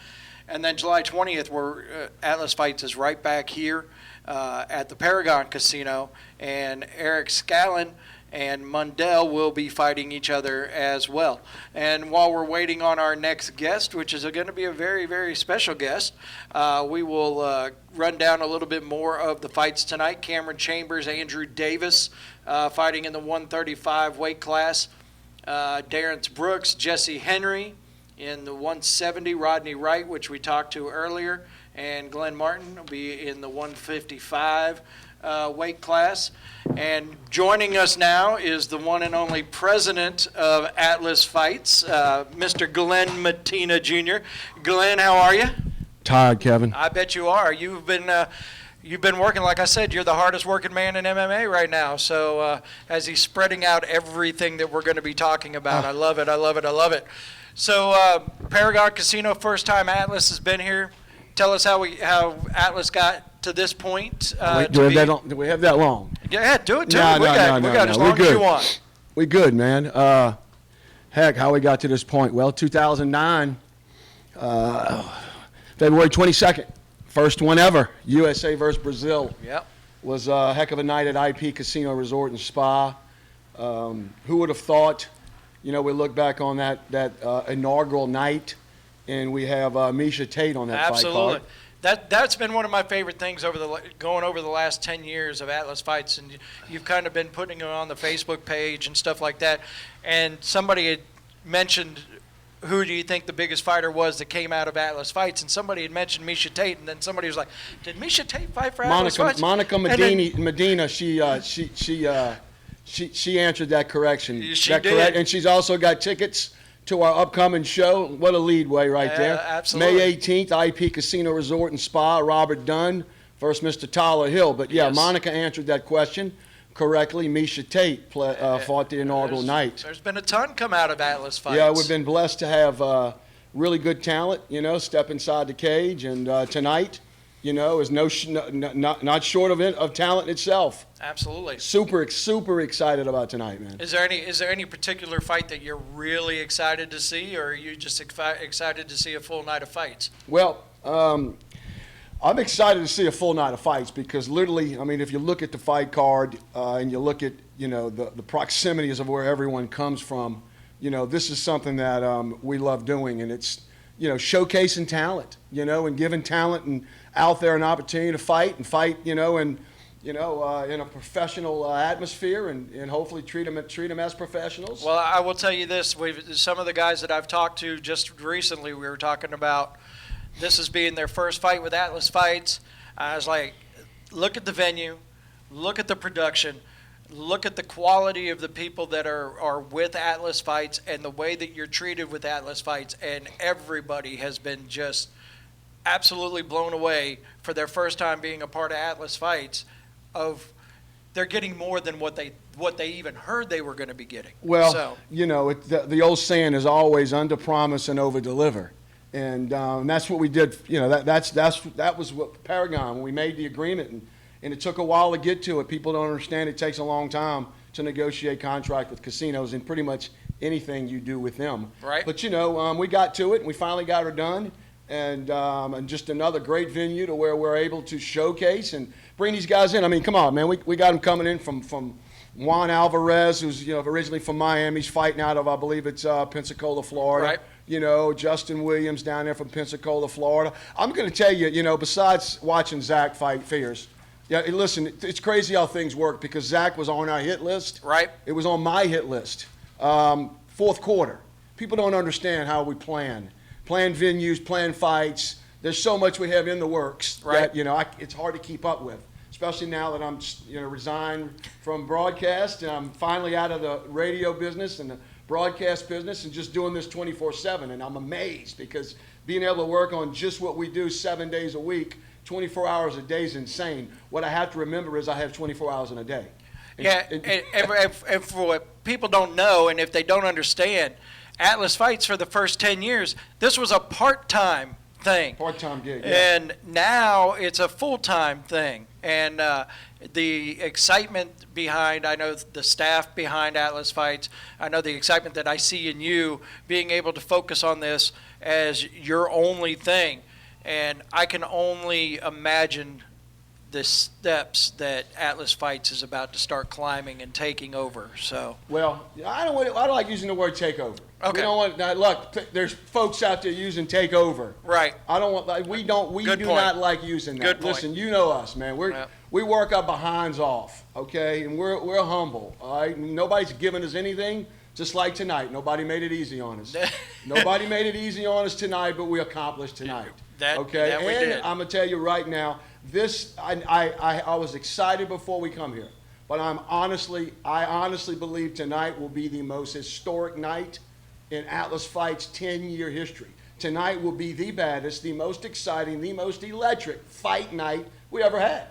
And then July 20th, Atlas Fights is right back here at the Paragon Casino. And Eric Scallon and Mundell will be fighting each other as well. And while we're waiting on our next guest, which is going to be a very, very special guest, we will run down a little bit more of the fights tonight. Cameron Chambers, Andrew Davis fighting in the 135 weight class. Darren Brooks, Jesse Henry in the 170. Rodney Wright, which we talked to earlier, and Glenn Martin will be in the 155 weight class. And joining us now is the one and only president of Atlas Fights, Mr. Glenn Mattina Jr. Glenn, how are you? Tired, Kevin. I bet you are. You've been working, like I said, you're the hardest working man in MMA right now. So as he's spreading out everything that we're going to be talking about, I love it, I love it, I love it. So Paragon Casino, first time Atlas has been here. Tell us how Atlas got to this point. Do we have that long? Yeah, do it too. No, we got as long as you want. We good, man. Heck, how we got to this point? Well, 2009, February 22nd, first one ever, USA versus Brazil. Yep. Was a heck of a night at IP Casino Resort and Spa. Who would have thought? We look back on that inaugural night, and we have Miesha Tate on that fight card. That's been one of my favorite things going over the last 10 years of Atlas Fights, and you've kind of been putting it on the Facebook page and stuff like that. And somebody had mentioned, who do you think the biggest fighter was that came out of Atlas Fights? And somebody had mentioned Miesha Tate, and then somebody was like, "Did Miesha Tate fight for Atlas Fights?" Monica Medina, she answered that correction. She did. Correct? And she's also got tickets to our upcoming show. What a leadway right there. Absolutely. May 18th, IP Casino Resort and Spa, Robert Dunn versus Mr. Tyler Hill. But yeah, Yes. Monica answered that question correctly. Miesha Tate fought the inaugural night. There's been a ton come out of Atlas Fights. Yeah, we've been blessed to have really good talent, step inside the cage. And tonight, is not short of talent itself. Absolutely. Super excited about tonight, man. Is there any particular fight that you're really excited to see, or are you just excited to see a full night of fights? Well, I'm excited to see a full night of fights because literally, if you look at the fight card and you look at the proximities of where everyone comes from, this is something that we love doing, and it's showcasing talent, and giving talent and out there an opportunity to fight, in a professional atmosphere and hopefully treat them as professionals. Well, I will tell you this: some of the guys that I've talked to just recently, we were talking about this as being their first fight with Atlas Fights. I was like, look at the venue, look at the production, look at the quality of the people that are with Atlas Fights and the way that you're treated with Atlas Fights, and everybody has been just absolutely blown away for their first time being a part of Atlas Fights. They're getting more than what they even heard they were going to be getting. Well, the old saying is always under promise and over deliver. And that's what we did. That was what Paragon, when we made the agreement, and it took a while to get to it. People don't understand it takes a long time to negotiate contract with casinos and pretty much anything you do with them. Right. But we got to it, and we finally got her done, and just another great venue to where we're able to showcase and bring these guys in. Come on, man. We got them coming in from Juan Alvarez, who's originally from Miami. He's fighting out of, I believe it's Pensacola, Florida. Right. Justin Williams down there from Pensacola, Florida. I'm going to tell you, besides watching Zach fight Fears, listen, it's crazy how things work because Zach was on our hit list. Right. It was on my hit list. Fourth quarter. People don't understand how we plan venues, plan fights. There's so much we have in the works right. that, it's hard to keep up with, especially now that I'm, resigned from broadcast and I'm finally out of the radio business and the broadcast business and just doing this 24/7. And I'm amazed because being able to work on just what we do 7 days a week, 24 hours a day is insane. What I have to remember is I have 24 hours in a day. And for what people don't know, and if they don't understand, Atlas Fights for the first 10 years, this was a part-time thing. Part-time gig, yeah. And now it's a full-time thing. And the excitement behind, I know the staff behind Atlas Fights, I know the excitement that I see in you being able to focus on this as your only thing. And I can only imagine the steps that Atlas Fights is about to start climbing and taking over. So. Well, I don't like using the word takeover. Okay. We don't want. Now, look, there's folks out there using takeover. Right. I don't want. We do not like using that. Good point. Listen, you know us, man. We work our behinds off, okay, and we're humble. All right. Nobody's giving us anything. Just like tonight, nobody made it easy on us. Nobody made it easy on us tonight, but we accomplished tonight. Okay. That we and did. I'm gonna tell you right now, I was excited before we come here, but I honestly believe tonight will be the most historic night in Atlas Fights' 10-year history. Tonight will be the baddest, the most exciting, the most electric fight night we ever had.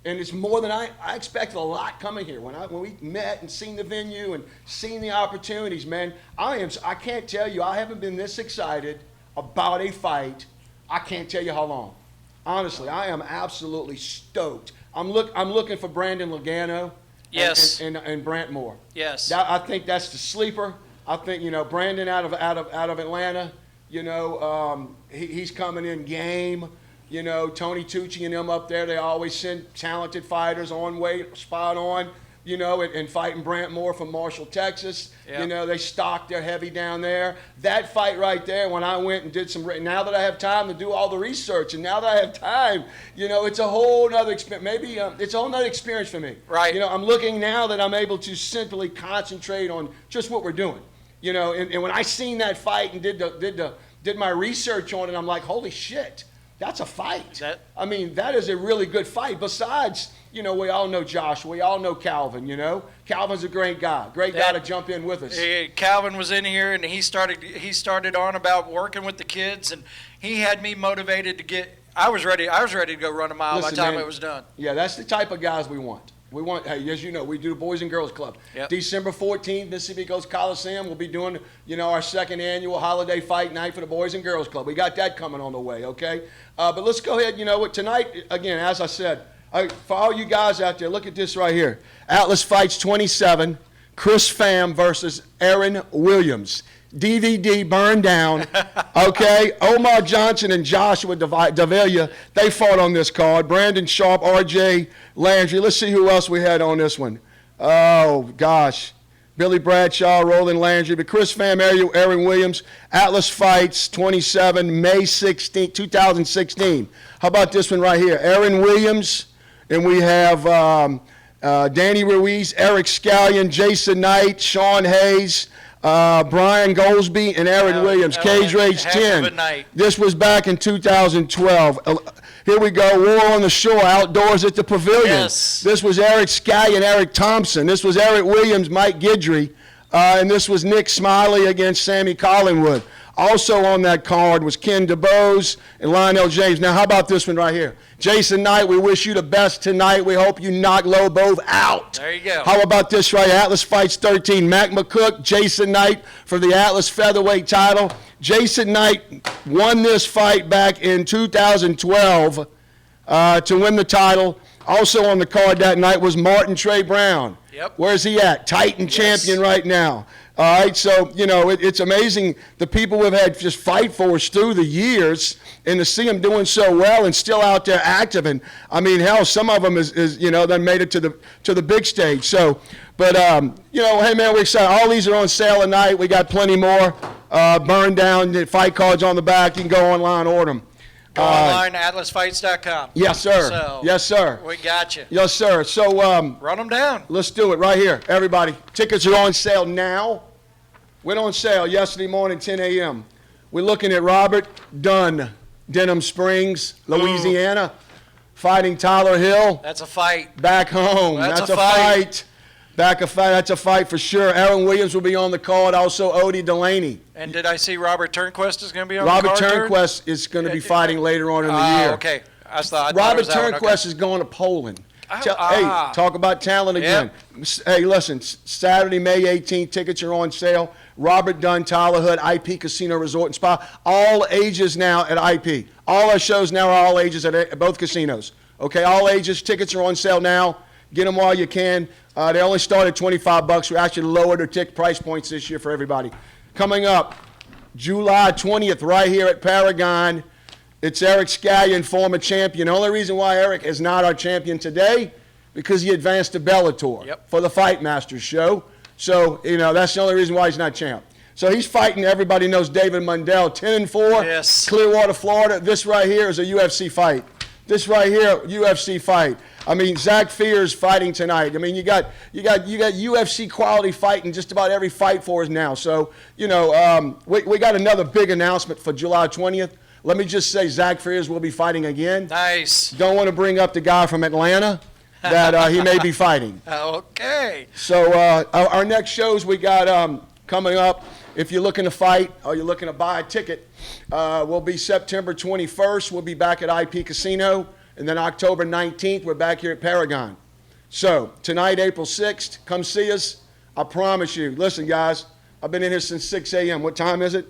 And it's more than I expected a lot coming here. When we met and seen the venue and seen the opportunities, man, I can't tell you, I haven't been this excited about a fight. I can't tell you how long. Honestly, I am absolutely stoked. I'm looking for Brandon Logano. Yes. And Brant Moore. Yes. I think that's the sleeper. I think Brandon out of Atlanta. He's coming in game. Tony Tucci and them up there. They always send talented fighters on weight, spot on. And fighting Brant Moore from Marshall, Texas. Yeah. They stocked their heavy down there. That fight right there, when I went and did now that I have time to do all the research, and now that I have time, it's a whole nother experience. Maybe it's a whole nother experience for me. Right. I'm looking now that I'm able to simply concentrate on just what we're doing. And when I seen that fight and did my research on it, I'm like, holy shit, that's a fight. That is a really good fight. Besides, we all know Josh. We all know Calvin, Calvin's a great guy. Great guy to jump in with us. Calvin was in here, and he started on about working with the kids, and he had me motivated to get – I was ready to go run a mile by the time it was done. Yeah, that's the type of guys we want. Hey, as you know, we do the Boys and Girls Club. Yep. December 14th, Mississippi Coast Coliseum. We'll be doing, our second annual holiday fight night for the Boys and Girls Club. We got that coming on the way, okay? But let's go ahead. Tonight, again, as I said, for all you guys out there, look at this right here. Atlas Fights 27, Chris Pham versus Aaron Williams. DVD burned down, okay? Omar Johnson and Joshua Davila, they fought on this card. Brandon Sharp, R.J. Landry. Let's see who else we had on this one. Oh, gosh. Billy Bradshaw, Roland Landry. But Chris Pham, Aaron Williams, Atlas Fights 27, May 16, 2016. How about this one right here? Aaron Williams, and we have Danny Ruiz, Eric Scallion, Jason Knight, Sean Hayes, Brian Goldsby, and Aaron Williams, Cage Rage 10. This was back in 2012. Here we go, War on the Shore, outdoors at the Pavilion. Yes. This was Eric Scallion, Eric Thompson. This was Eric Williams, Mike Guidry. And this was Nick Smiley against Sammy Collingwood. Also on that card was Ken DeBose and Lionel James. Now, how about this one right here? Jason Knight, we wish you the best tonight. We hope you knock Lobo out. There you go. How about this right here? Atlas Fights 13. Mac McCook, Jason Knight for the Atlas Featherweight title. Jason Knight won this fight back in 2012 to win the title. Also on the card that night was Martin Trey Brown. Yep. Where's he at? Titan champion right now. All right, so, it's amazing the people we've had just fight for us through the years, and to see them doing so well and still out there active. And, hell, some of them then made it to the big stage. So, but, hey, man, we're excited. All these are on sale tonight. We got plenty more. Burn down, the fight cards on the back. You can go online, order them. Go online, atlasfights.com. Yes, sir. So, yes, sir. We got you. Yes, sir. So run them down. Let's do it right here. Everybody, tickets are on sale now. Went on sale yesterday morning, 10 a.m. We're looking at Robert Dunn, Denham Springs, Louisiana, fighting Tyler Hill. That's a fight. Back home. That's a fight. That's a fight for sure. Aaron Williams will be on the card. Also, Odie Delaney. And did I see Robert Turnquist is going to be on the card? Robert Turnquist is going to be fighting later on in the year. Okay. I thought Robert Turnquist is going to Poland. Hey, talk about talent again. Yep. Hey, listen, Saturday, May 18th, tickets are on sale. Robert Dunn, Tyler Hood, IP Casino Resort and Spa. All ages now at IP. All our shows now are all ages at both casinos. Okay, all ages. Tickets are on sale now. Get them while you can. They only start at $25. We actually lowered their ticket price points this year for everybody. Coming up, July 20th, right here at Paragon. It's Eric Scallion, former champion. The only reason why Eric is not our champion today, because he advanced to Bellator for the Fight Masters show. So, that's the only reason why he's not champ. So he's fighting, everybody knows David Mundell, 10-4, yes. Clearwater, Florida. This right here is a UFC fight. This right here, UFC fight. Zach Fears fighting tonight. You got UFC quality fighting just about every fight for us now. So, we got another big announcement for July 20th. Let me just say Zach Fears will be fighting again. Nice. Don't want to bring up the guy from Atlanta that he may be fighting. Okay. So our next shows we got coming up, if you're looking to fight or you're looking to buy a ticket, will be September 21st. We'll be back at IP Casino. And then October 19th, we're back here at Paragon. So tonight, April 6th, come see us. I promise you. Listen, guys, I've been in here since 6 a.m. What time is it?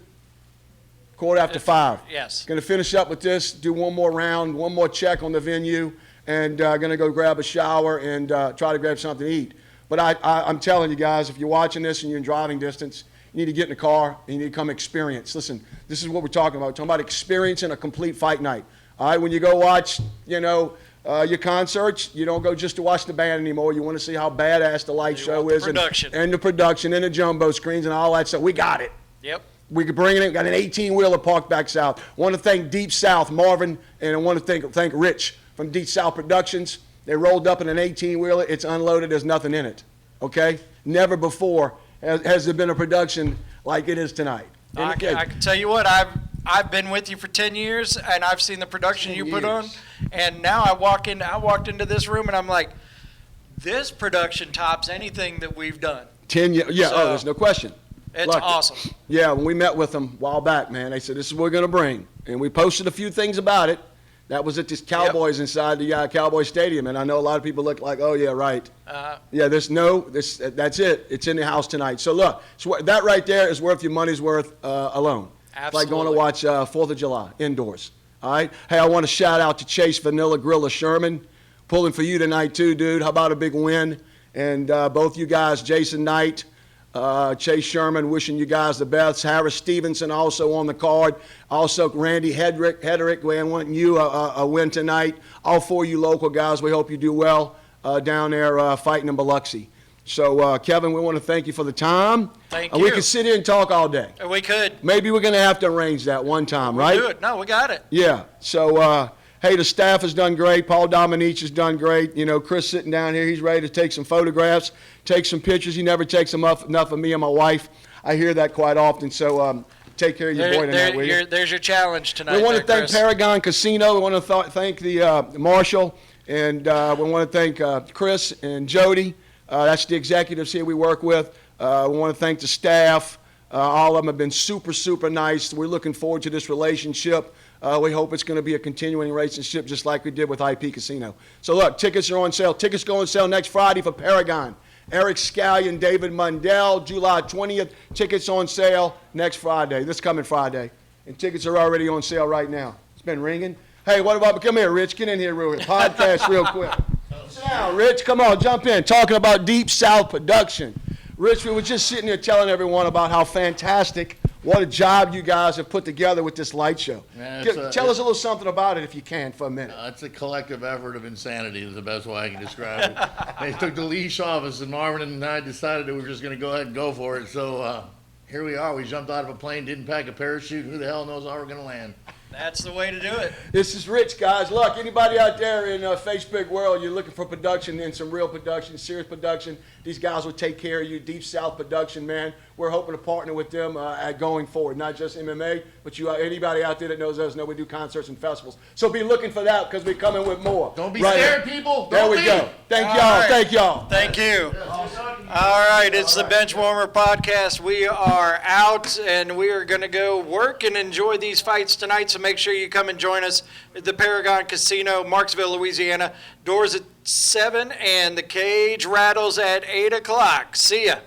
Quarter after 5. Yes. Going to finish up with this, do one more round, one more check on the venue, and going to go grab a shower and try to grab something to eat. But I'm telling you guys, if you're watching this and you're in driving distance, you need to get in the car and you need to come experience. Listen, this is what we're talking about. We're talking about experiencing a complete fight night. All right, when you go watch, your concerts, you don't go just to watch the band anymore. You want to see how badass the light show is, and the production and the jumbo screens and all that stuff. We got it. Yep. We could bring it in. We got an 18-wheeler parked back south. Want to thank Deep South, Marvin, and I want to thank Rich from Deep South Productions. They rolled up in an 18-wheeler. It's unloaded. There's nothing in it. Okay? Never before has there been a production like it is tonight. I can tell you what, I've been with you for 10 years, and I've seen the production you put on, and now I walked into this room, and I'm like, this production tops anything that we've done. 10 years, yeah, So, there's no question. It's awesome. Yeah, when we met with them a while back, man, they said, this is what we're going to bring. And we posted a few things about it. That was at this Cowboys inside the Cowboy Stadium, and I know a lot of people look like, oh, yeah, right. Yeah, that's it. It's in the house tonight. So, look, that right there is worth your money's worth alone. Absolutely. It's like going to watch 4th of July indoors. All right? Hey, I want to shout out to Chase Vanilla Grill of Sherman, pulling for you tonight too, dude. How about a big win? And both you guys, Jason Knight, Chase Sherman, wishing you guys the best. Harris Stevenson also on the card. Also, Randy Hedrick, we want you a win tonight. All 4 of you local guys, we hope you do well down there fighting in Biloxi. So, Kevin, we want to thank you for the time. Thank you. We could sit here and talk all day. We could. Maybe we're going to have to arrange that one time, right? Do it. No, we got it. Yeah. So, hey, the staff has done great. Paul Dominique has done great. Chris sitting down here, he's ready to take some photographs, take some pictures. He never takes enough of me and my wife. I hear that quite often. So, take care of your boy tonight, will you? There's your challenge tonight. We want to thank Chris. Paragon Casino. We want to thank the marshal. And we want to thank Chris and Jody. That's the executives here we work with. We want to thank the staff. All of them have been super, super nice. We're looking forward to this relationship. We hope it's going to be a continuing relationship just like we did with IP Casino. So, look, tickets are on sale. Tickets go on sale next Friday for Paragon. Eric Scallion, David Mundell, July 20th. Tickets on sale next Friday, this coming Friday. And tickets are already on sale right now. It's been ringing. Hey, what about, come here, Rich. Get in here real quick. Podcast real quick. Sit down, Rich. Come on, jump in. Talking about Deep South production. Rich, we were just sitting here telling everyone about how fantastic, what a job you guys have put together with this light show. Man, tell us a little something about it if you can for a minute. It's a collective effort of insanity is the best way I can describe it. They took the leash off us, and Marvin and I decided that we were just going to go ahead and go for it. So here we are. We jumped out of a plane, didn't pack a parachute. Who the hell knows how we're going to land? That's the way to do it. This is Rich, guys. Look, anybody out there in Facebook world, you're looking for production and some real production, serious production, these guys will take care of you. Deep South Production, man. We're hoping to partner with them going forward, not just MMA, but anybody out there that knows us know we do concerts and festivals. So be looking for that because we're coming with more. Don't be scared, people. There we go. Thank y'all. Right. Thank y'all. Thank you. All right, it's the Bench Warmer Podcast. We are out, and we are going to go work and enjoy these fights tonight, so make sure you come and join us at the Paragon Casino, Marksville, Louisiana. Doors at 7, and the cage rattles at 8 o'clock. See ya.